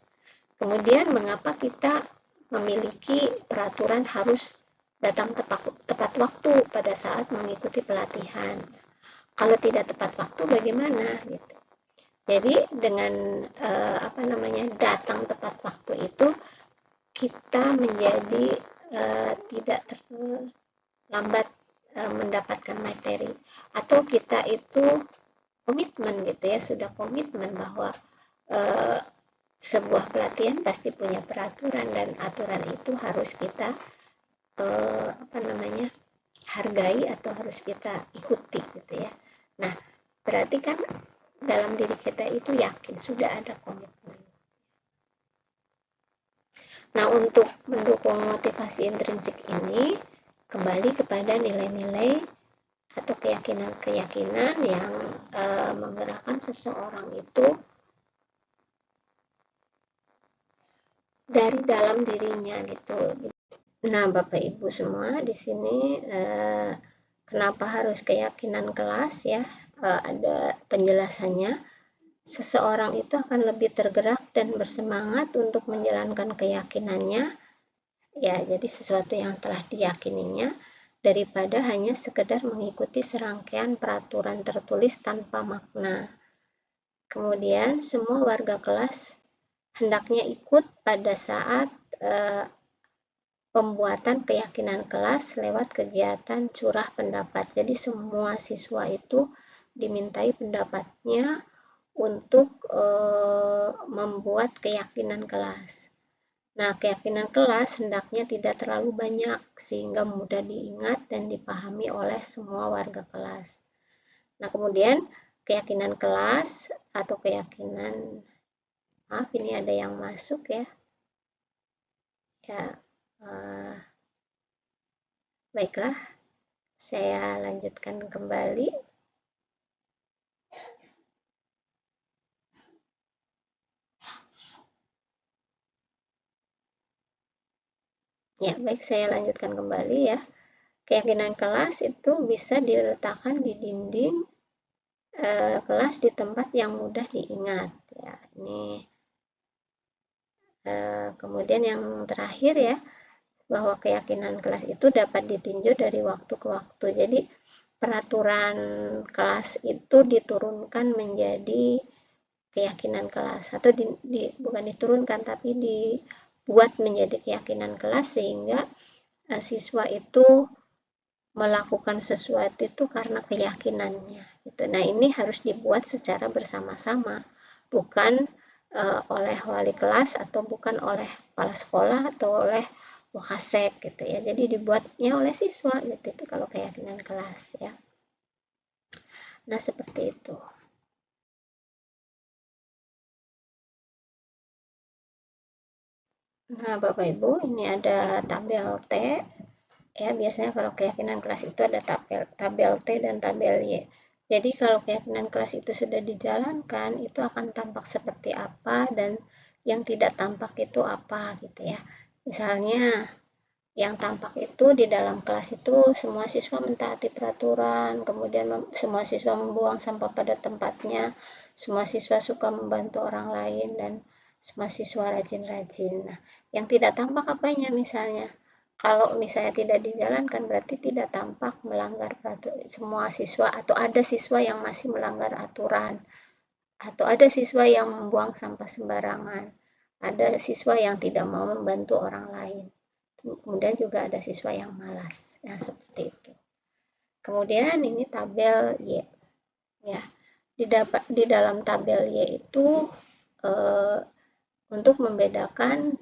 Kemudian mengapa kita memiliki peraturan harus datang tepat waktu pada saat mengikuti pelatihan? Kalau tidak tepat waktu bagaimana gitu. Jadi dengan datang tepat waktu itu kita menjadi tidak terlambat mendapatkan materi, atau kita itu komitmen gitu ya, sudah komitmen bahwa sebuah pelatihan pasti punya peraturan dan aturan itu harus kita hargai atau harus kita ikuti gitu ya. Nah, berarti kan dalam diri kita itu yakin sudah ada komitmen. Nah, untuk mendukung motivasi intrinsik ini kembali kepada nilai-nilai atau keyakinan-keyakinan yang menggerakkan seseorang itu dari dalam dirinya gitu. Nah, Bapak Ibu semua di sini kenapa harus keyakinan kelas ya? Ada penjelasannya. Seseorang itu akan lebih tergerak dan bersemangat untuk menjalankan keyakinannya, ya, jadi sesuatu yang telah diyakininya, daripada hanya sekedar mengikuti serangkaian peraturan tertulis tanpa makna. Kemudian semua warga kelas hendaknya ikut pada saat pembuatan keyakinan kelas lewat kegiatan curah pendapat. Jadi semua siswa itu dimintai pendapatnya untuk membuat keyakinan kelas. Nah, keyakinan kelas hendaknya tidak terlalu banyak sehingga mudah diingat dan dipahami oleh semua warga kelas. Nah, kemudian keyakinan kelas atau keyakinan, maaf ini ada yang masuk ya. Ya, baiklah, saya lanjutkan kembali. Ya, baik, saya lanjutkan kembali ya. Keyakinan kelas itu bisa diletakkan di dinding kelas di tempat yang mudah diingat. Ya, ini kemudian yang terakhir ya, bahwa keyakinan kelas itu dapat ditinjau dari waktu ke waktu. Jadi peraturan kelas itu diturunkan menjadi keyakinan kelas, atau bukan diturunkan tapi dibuat menjadi keyakinan kelas sehingga siswa itu melakukan sesuatu itu karena keyakinannya gitu. Nah, ini harus dibuat secara bersama-sama, bukan oleh wali kelas atau bukan oleh kepala sekolah atau oleh wakasek gitu ya. Jadi dibuatnya oleh siswa gitu itu kalau keyakinan kelas ya. Nah, seperti itu. Nah, Bapak Ibu, ini ada tabel T. Ya, biasanya kalau keyakinan kelas itu ada tabel T dan tabel Y. Jadi kalau keyakinan kelas itu sudah dijalankan, itu akan tampak seperti apa, dan yang tidak tampak itu apa gitu ya. Misalnya yang tampak itu di dalam kelas itu semua siswa mentaati peraturan, kemudian semua siswa membuang sampah pada tempatnya, semua siswa suka membantu orang lain, dan semua siswa rajin-rajin. Nah, yang tidak tampak apanya misalnya? Kalau misalnya tidak dijalankan berarti tidak tampak melanggar peraturan semua siswa, atau ada siswa yang masih melanggar aturan, atau ada siswa yang membuang sampah sembarangan, ada siswa yang tidak mau membantu orang lain. Kemudian juga ada siswa yang malas. Nah, seperti itu. Kemudian ini tabel Y. Ya. Di dalam tabel Y itu untuk membedakan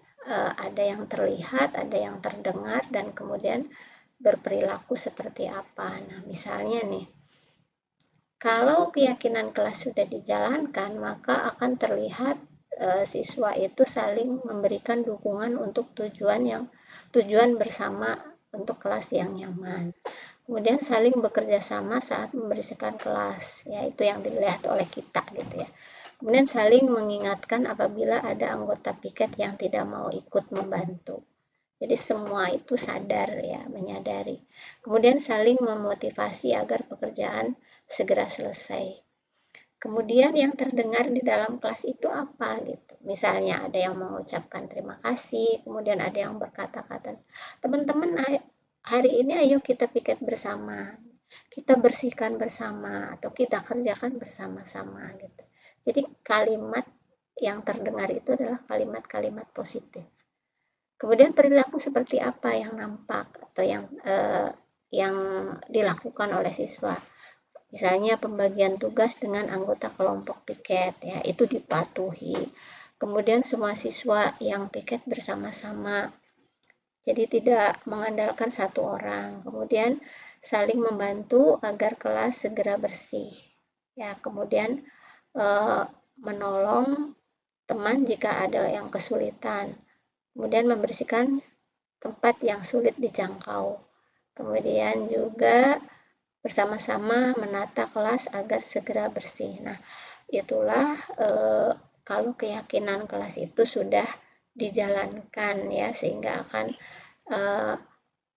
ada yang terlihat, ada yang terdengar, dan kemudian berperilaku seperti apa. Nah, misalnya nih, kalau keyakinan kelas sudah dijalankan, maka akan terlihat siswa itu saling memberikan dukungan untuk tujuan bersama untuk kelas yang nyaman. Kemudian saling bekerja sama saat membersihkan kelas, yaitu yang dilihat oleh kita gitu ya. Kemudian saling mengingatkan apabila ada anggota piket yang tidak mau ikut membantu. Jadi semua itu sadar ya, menyadari. Kemudian saling memotivasi agar pekerjaan segera selesai. Kemudian yang terdengar di dalam kelas itu apa gitu. Misalnya ada yang mengucapkan terima kasih, kemudian ada yang berkata-kata, teman-teman hari ini ayo kita piket bersama, kita bersihkan bersama, atau kita kerjakan bersama-sama gitu. Jadi kalimat yang terdengar itu adalah kalimat-kalimat positif. Kemudian perilaku seperti apa yang nampak atau yang dilakukan oleh siswa. Misalnya pembagian tugas dengan anggota kelompok piket ya, itu dipatuhi. Kemudian semua siswa yang piket bersama-sama. Jadi tidak mengandalkan satu orang. Kemudian saling membantu agar kelas segera bersih. Ya, kemudian menolong teman jika ada yang kesulitan. Kemudian membersihkan tempat yang sulit dijangkau. Kemudian juga bersama-sama menata kelas agar segera bersih. Nah, itulah kalau keyakinan kelas itu sudah dijalankan ya, sehingga akan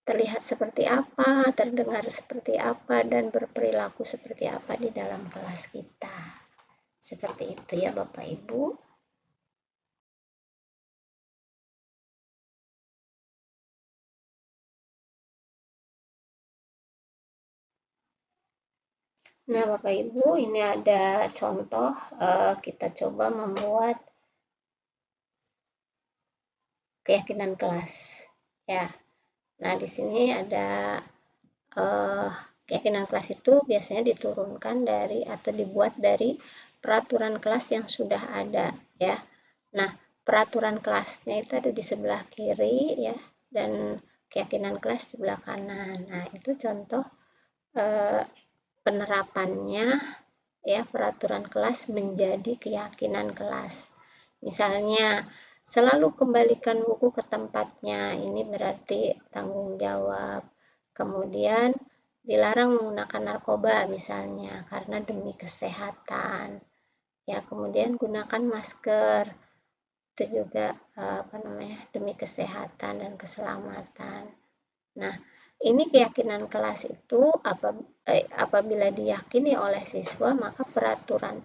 terlihat seperti apa, terdengar seperti apa, dan berperilaku seperti apa di dalam kelas kita. Seperti itu ya Bapak Ibu. Nah, Bapak Ibu, ini ada contoh kita coba membuat keyakinan kelas. Ya. Nah, di sini ada keyakinan kelas itu biasanya diturunkan dari atau dibuat dari peraturan kelas yang sudah ada ya. Nah, peraturan kelasnya itu ada di sebelah kiri ya, dan keyakinan kelas di sebelah kanan. Nah, itu contoh penerapannya ya, peraturan kelas menjadi keyakinan kelas. Misalnya, selalu kembalikan buku ke tempatnya, ini berarti tanggung jawab. Kemudian, dilarang menggunakan narkoba misalnya, karena demi kesehatan. Ya, kemudian gunakan masker, itu juga demi kesehatan dan keselamatan. Nah, ini keyakinan kelas itu apabila diyakini oleh siswa, maka peraturan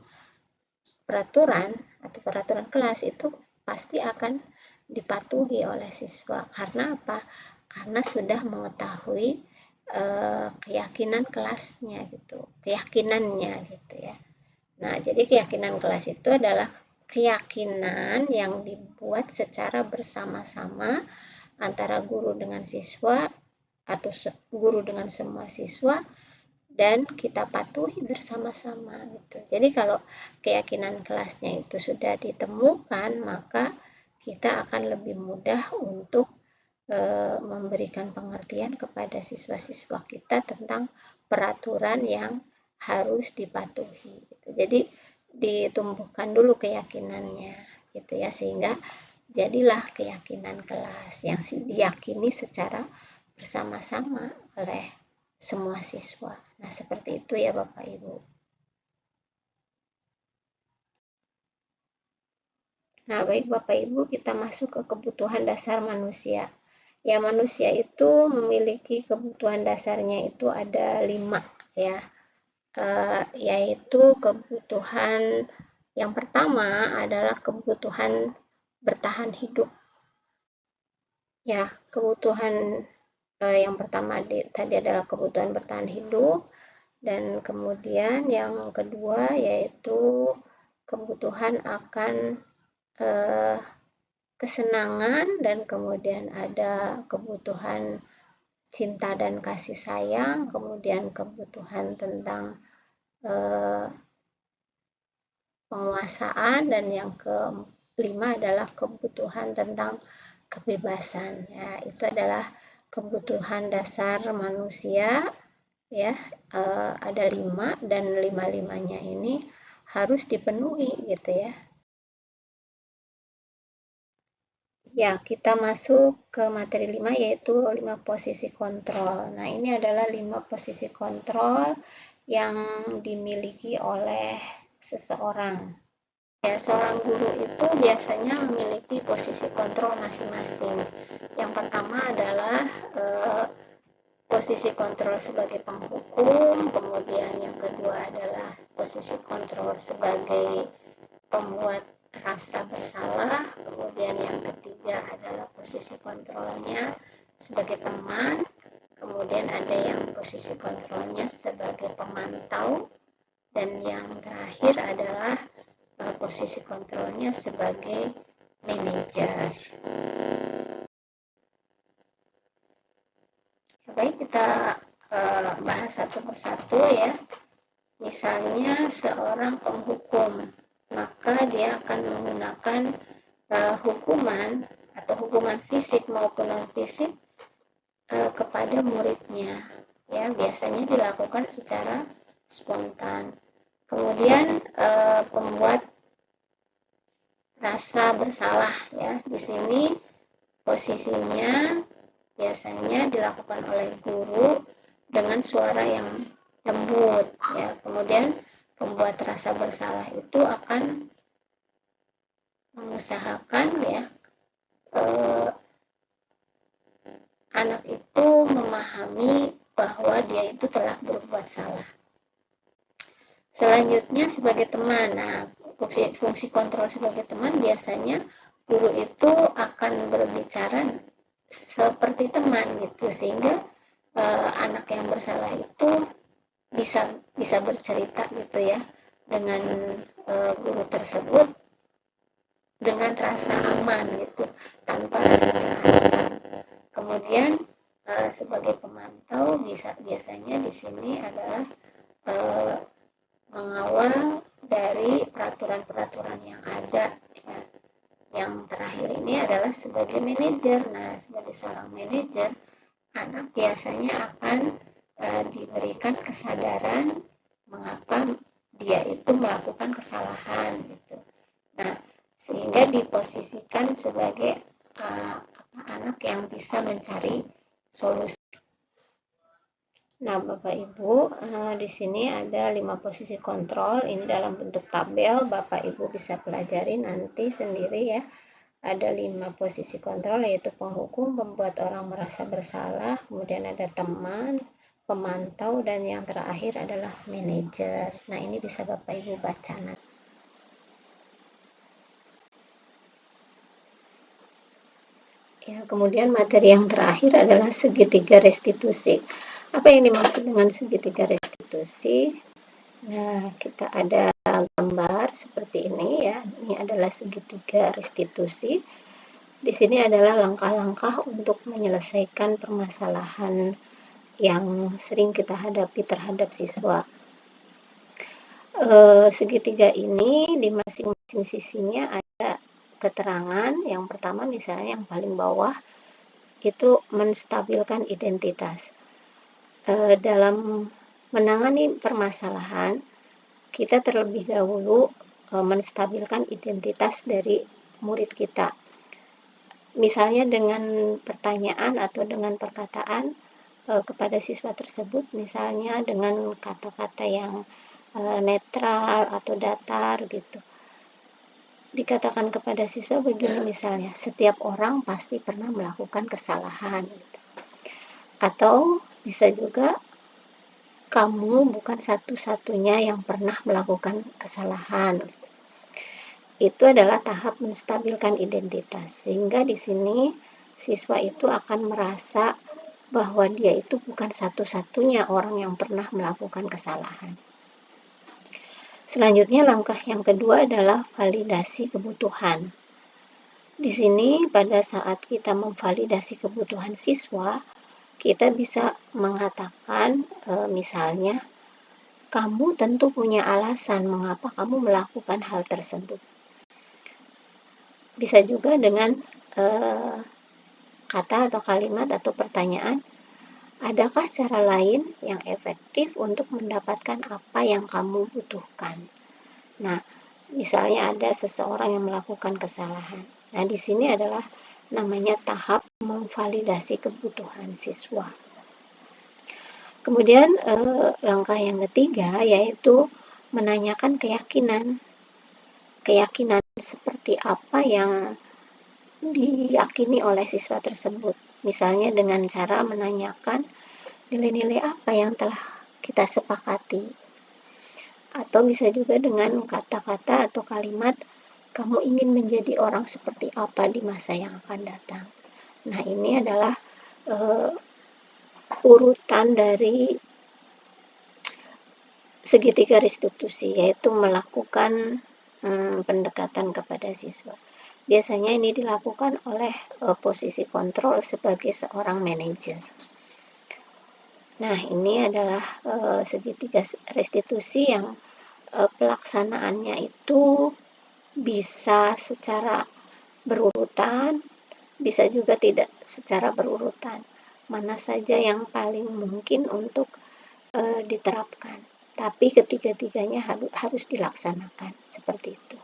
atau peraturan kelas itu pasti akan dipatuhi oleh siswa. Karena apa? Karena sudah mengetahui keyakinan kelasnya gitu, keyakinannya gitu ya. Nah, jadi keyakinan kelas itu adalah keyakinan yang dibuat secara bersama-sama antara guru dengan siswa atau guru dengan semua siswa, dan kita patuhi bersama-sama gitu. Jadi kalau keyakinan kelasnya itu sudah ditemukan, maka kita akan lebih mudah untuk memberikan pengertian kepada siswa-siswa kita tentang peraturan yang harus dipatuhi gitu. Jadi ditumbuhkan dulu keyakinannya gitu ya, sehingga jadilah keyakinan kelas yang diyakini secara bersama-sama oleh semua siswa. Nah, seperti itu ya Bapak Ibu. Nah, baik Bapak Ibu, kita masuk ke kebutuhan dasar manusia. Ya, manusia itu memiliki kebutuhan dasarnya itu ada 5 ya, yaitu kebutuhan yang pertama adalah kebutuhan bertahan hidup. Ya, kebutuhan yang pertama tadi adalah kebutuhan bertahan hidup, dan kemudian yang kedua yaitu kebutuhan akan kesenangan, dan kemudian ada kebutuhan cinta dan kasih sayang, kemudian kebutuhan tentang penguasaan, dan yang kelima adalah kebutuhan tentang kebebasan. Ya, itu adalah kebutuhan dasar manusia ya, ada 5, dan 5-5-nya ini harus dipenuhi gitu ya. Ya, kita masuk ke materi 5 yaitu 5 posisi kontrol. Nah, ini adalah 5 posisi kontrol yang dimiliki oleh seseorang. Ya, seorang guru itu biasanya memiliki posisi kontrol masing-masing. Yang pertama adalah posisi kontrol sebagai penghukum, kemudian yang kedua adalah posisi kontrol sebagai pembuat rasa bersalah, kemudian yang ketiga adalah posisi kontrolnya sebagai teman, kemudian ada yang posisi kontrolnya sebagai pemantau, dan yang terakhir adalah posisi kontrolnya sebagai manajer. Baik, kita bahas satu persatu ya. Misalnya seorang penghukum, maka dia akan menggunakan hukuman atau hukuman fisik maupun non fisik kepada muridnya. Ya, biasanya dilakukan secara spontan. Kemudian pembuat rasa bersalah ya. Di sini posisinya biasanya dilakukan oleh guru dengan suara yang lembut ya. Kemudian pembuat rasa bersalah itu akan mengusahakan ya anak itu memahami bahwa dia itu telah berbuat salah. Selanjutnya sebagai teman. Nah, fungsi kontrol sebagai teman biasanya guru itu akan berbicara seperti teman gitu, sehingga anak yang bersalah itu bisa bercerita gitu ya dengan guru tersebut dengan rasa aman gitu, tanpa rasa terancam. Kemudian sebagai pemantau biasanya di sini adalah mengawal dari peraturan-peraturan yang ada ya. Yang terakhir ini adalah sebagai manajer. Nah, sebagai seorang manajer, anak biasanya akan diberikan kesadaran mengapa dia itu melakukan kesalahan gitu. Nah, sehingga diposisikan sebagai anak yang bisa mencari solusi. Nah, Bapak Ibu, di sini ada 5 posisi kontrol. Ini dalam bentuk tabel, Bapak Ibu bisa pelajari nanti sendiri ya. Ada 5 posisi kontrol, yaitu penghukum, membuat orang merasa bersalah, kemudian ada teman, pemantau, dan yang terakhir adalah manajer. Nah, ini bisa Bapak Ibu baca nanti. Ya, kemudian materi yang terakhir adalah segitiga restitusi. Apa yang dimaksud dengan segitiga restitusi? Nah, kita ada gambar seperti ini ya. Ini adalah segitiga restitusi. Di sini adalah langkah-langkah untuk menyelesaikan permasalahan yang sering kita hadapi terhadap siswa. Segitiga ini di masing-masing sisinya ada keterangan. Yang pertama misalnya yang paling bawah itu menstabilkan identitas. Dalam menangani permasalahan, kita terlebih dahulu menstabilkan identitas dari murid kita. Misalnya dengan pertanyaan atau dengan perkataan kepada siswa tersebut, misalnya dengan kata-kata yang netral atau datar gitu. Dikatakan kepada siswa begini misalnya, setiap orang pasti pernah melakukan kesalahan gitu. Atau bisa juga kamu bukan satu-satunya yang pernah melakukan kesalahan. Itu adalah tahap menstabilkan identitas, sehingga di sini siswa itu akan merasa bahwa dia itu bukan satu-satunya orang yang pernah melakukan kesalahan. Selanjutnya langkah yang kedua adalah validasi kebutuhan. Di sini pada saat kita memvalidasi kebutuhan siswa, kita bisa mengatakan misalnya, kamu tentu punya alasan mengapa kamu melakukan hal tersebut. Bisa juga dengan kata atau kalimat atau pertanyaan, adakah cara lain yang efektif untuk mendapatkan apa yang kamu butuhkan? Nah, misalnya ada seseorang yang melakukan kesalahan. Nah, di sini adalah namanya tahap memvalidasi kebutuhan siswa. Kemudian langkah yang ketiga yaitu menanyakan keyakinan. keyakinan seperti apa yang diyakini oleh siswa tersebut. Misalnya dengan cara menanyakan nilai-nilai apa yang telah kita sepakati. Atau bisa juga dengan kata-kata atau kalimat, kamu ingin menjadi orang seperti apa di masa yang akan datang. Nah, ini adalah urutan dari segitiga restitusi, yaitu melakukan pendekatan kepada siswa. Biasanya ini dilakukan oleh posisi kontrol sebagai seorang manajer. Nah, ini adalah segitiga restitusi yang pelaksanaannya itu bisa secara berurutan, bisa juga tidak secara berurutan. Mana saja yang paling mungkin untuk diterapkan. Tapi ketiga-tiganya harus dilaksanakan seperti itu.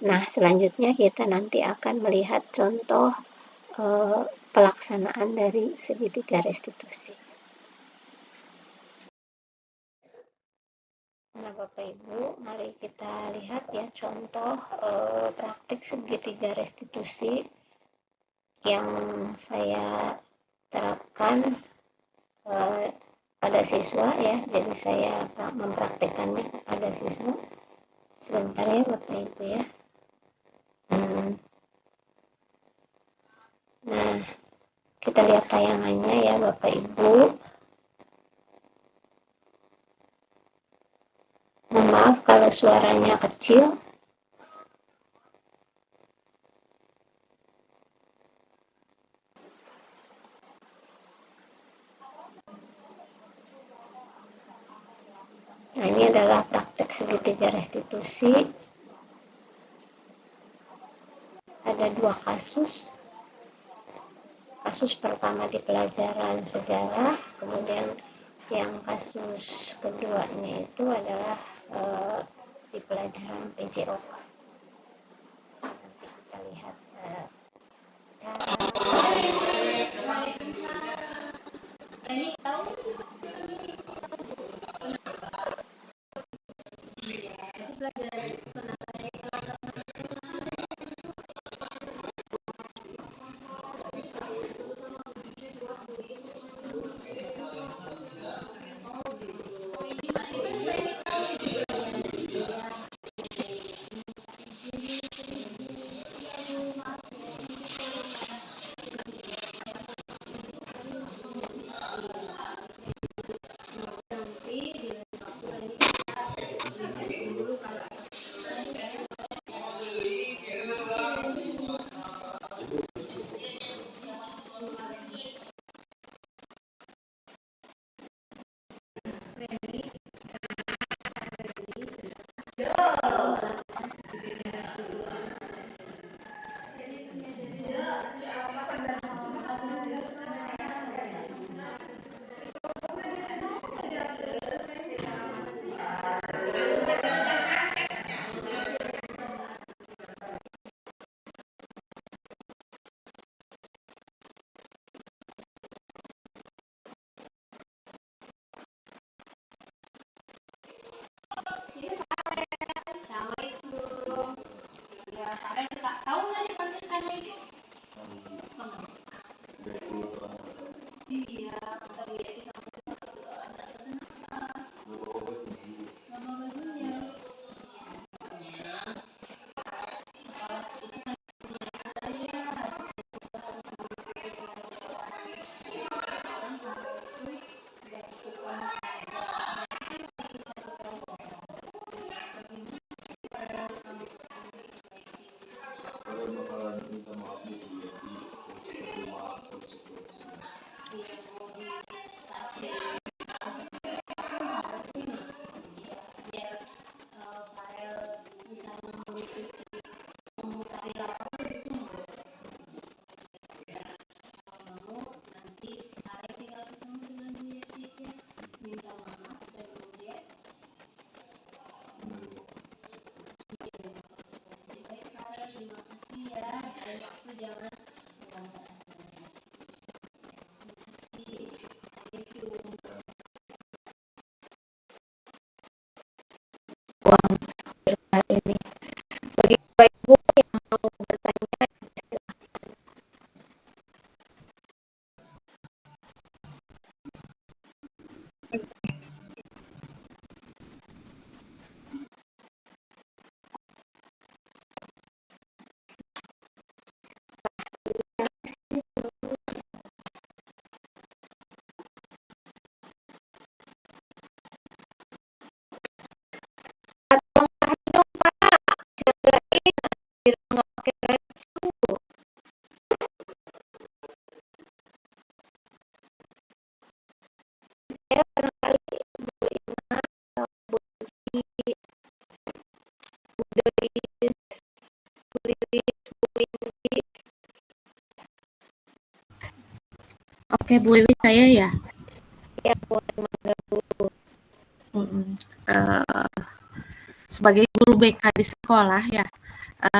Nah, selanjutnya kita nanti akan melihat contoh pelaksanaan dari segitiga restitusi. Nah, Bapak Ibu, mari kita lihat ya contoh praktik segitiga restitusi yang saya terapkan pada siswa ya. Jadi saya mempraktikkannya pada siswa. Sebentar ya Bapak Ibu ya. Nah, kita lihat tayangannya ya Bapak Ibu. Mohon maaf kalau suaranya kecil. Nah, ini adalah praktek segitiga restitusi. Ada dua kasus. Kasus pertama di pelajaran sejarah, kemudian yang kasus keduanya itu adalah di pelajaran PJOK. Nanti kita lihat cara Oke, Bu Wiwi, saya ya. Ya, boleh menggabung. Sebagai guru BK di sekolah ya,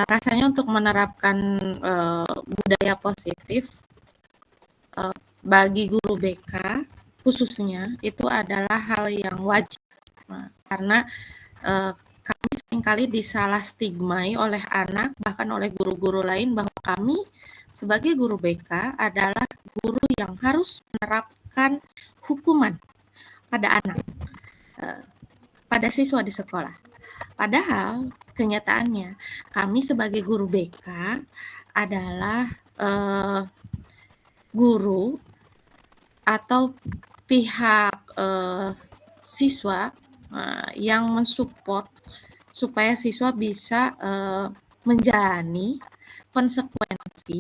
rasanya untuk menerapkan budaya positif bagi guru BK khususnya itu adalah hal yang wajib, karena kami seringkali disalah stigmai oleh anak bahkan oleh guru-guru lain bahwa kami sebagai guru BK adalah guru yang harus menerapkan hukuman pada anak, pada siswa di sekolah. Padahal kenyataannya kami sebagai guru BK adalah guru atau pihak siswa yang mensupport supaya siswa bisa menjalani konsekuensi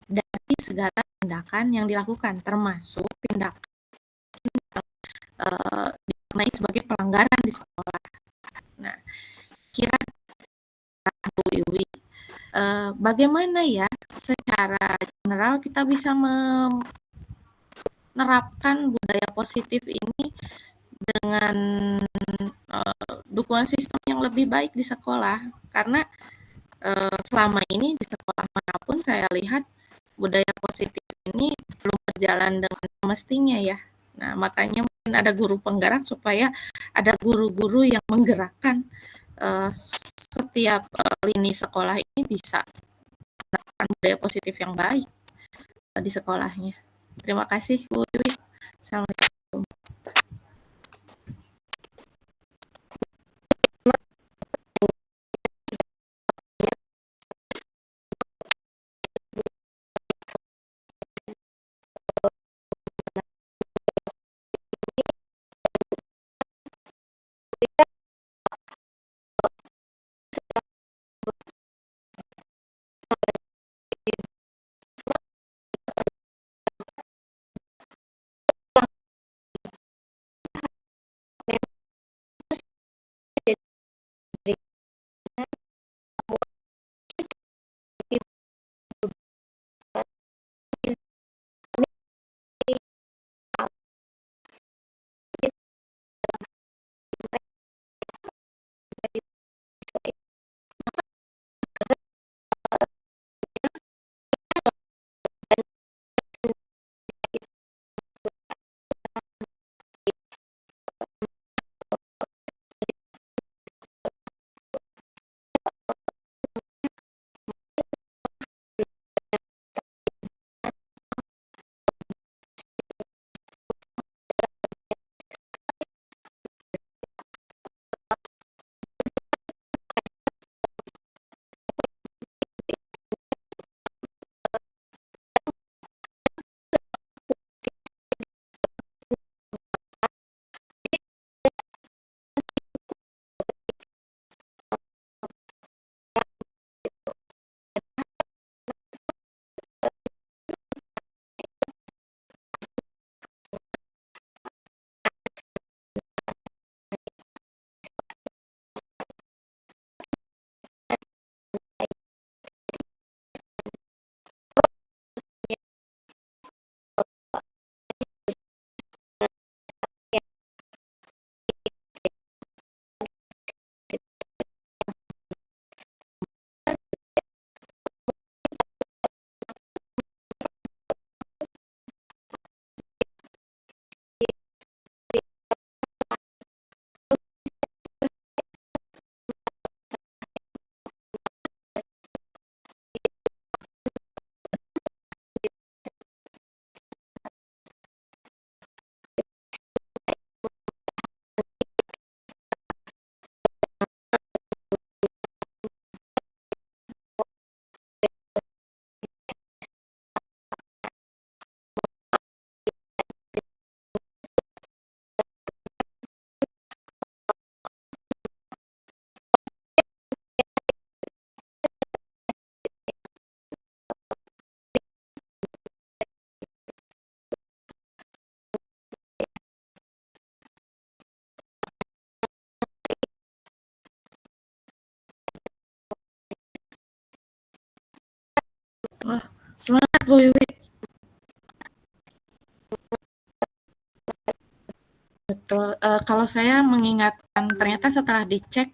dari segala tindakan yang dilakukan, termasuk tindakan dikenai sebagai pelanggaran di sekolah. Nah, kira-kira Bu Iwi, bagaimana ya secara general kita bisa menerapkan budaya positif ini dengan dukungan sistem yang lebih baik di sekolah? Karena selama ini di sekolah manapun saya lihat budaya positif ini belum berjalan dengan mestinya ya. Nah, makanya mungkin ada guru penggerak supaya ada guru-guru yang menggerakkan setiap lini sekolah ini bisa menerapkan budaya positif yang baik di sekolahnya. Terima kasih Bu Wiwi. Assalamualaikum. Wah, semangat Bu Wiwi. betul. Kalau saya mengingatkan, ternyata setelah dicek,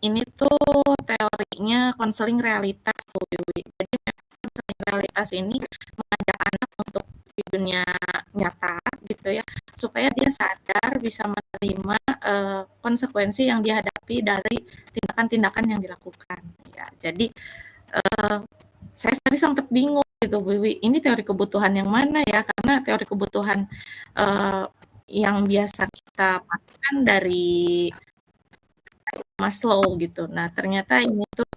ini tuh teorinya konseling realitas Bu Wiwi. Jadi konseling realitas ini mengajak anak untuk di dunia nyata gitu ya, supaya dia sadar bisa menerima konsekuensi yang dihadapi dari tindakan-tindakan yang dilakukan. Ya, jadi saya tadi sempat bingung gitu, Bu Wiwi, ini teori kebutuhan yang mana ya? Karena teori kebutuhan yang biasa kita pakai dari Maslow gitu. Nah, ternyata ini tuh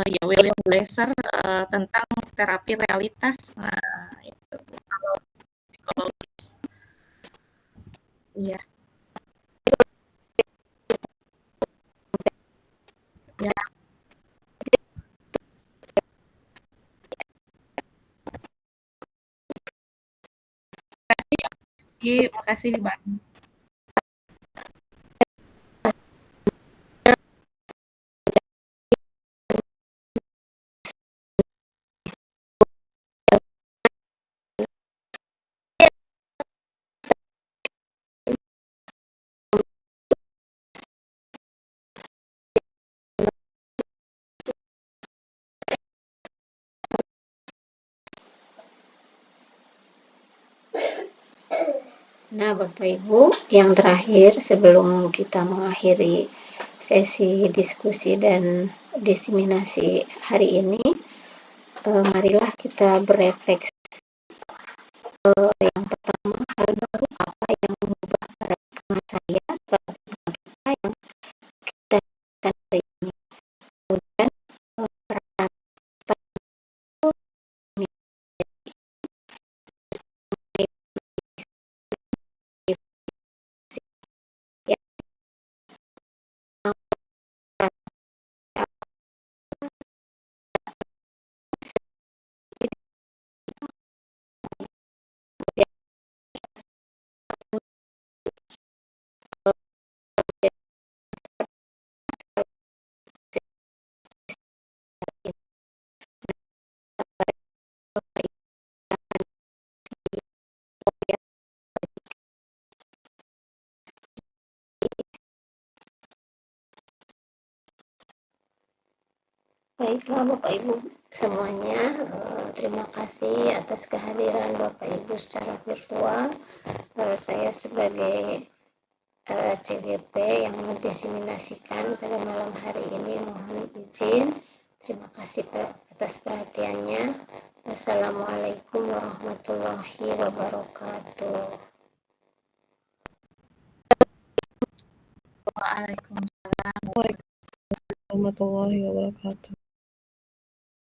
ya William Glasser tentang terapi realitas. Nah, itu kalau psikologis. Iya. Ya, makasih Mbak. Nah, Bapak Ibu, yang terakhir sebelum kita mengakhiri sesi diskusi dan diseminasi hari ini, marilah kita berefleksi. Yang pertama, hal baru apa yang mengubah paradigma saya, paradigma kita yang kita lakukan hari ini. Kemudian, peran Baiklah Bapak Ibu semuanya, terima kasih atas kehadiran Bapak Ibu secara virtual. Saya sebagai CGP yang mendiseminasikan pada malam hari ini mohon izin. Terima kasih atas perhatiannya. Wassalamualaikum warahmatullahi wabarakatuh. Waalaikumsalam. Waalaikumsalam warahmatullahi wabarakatuh.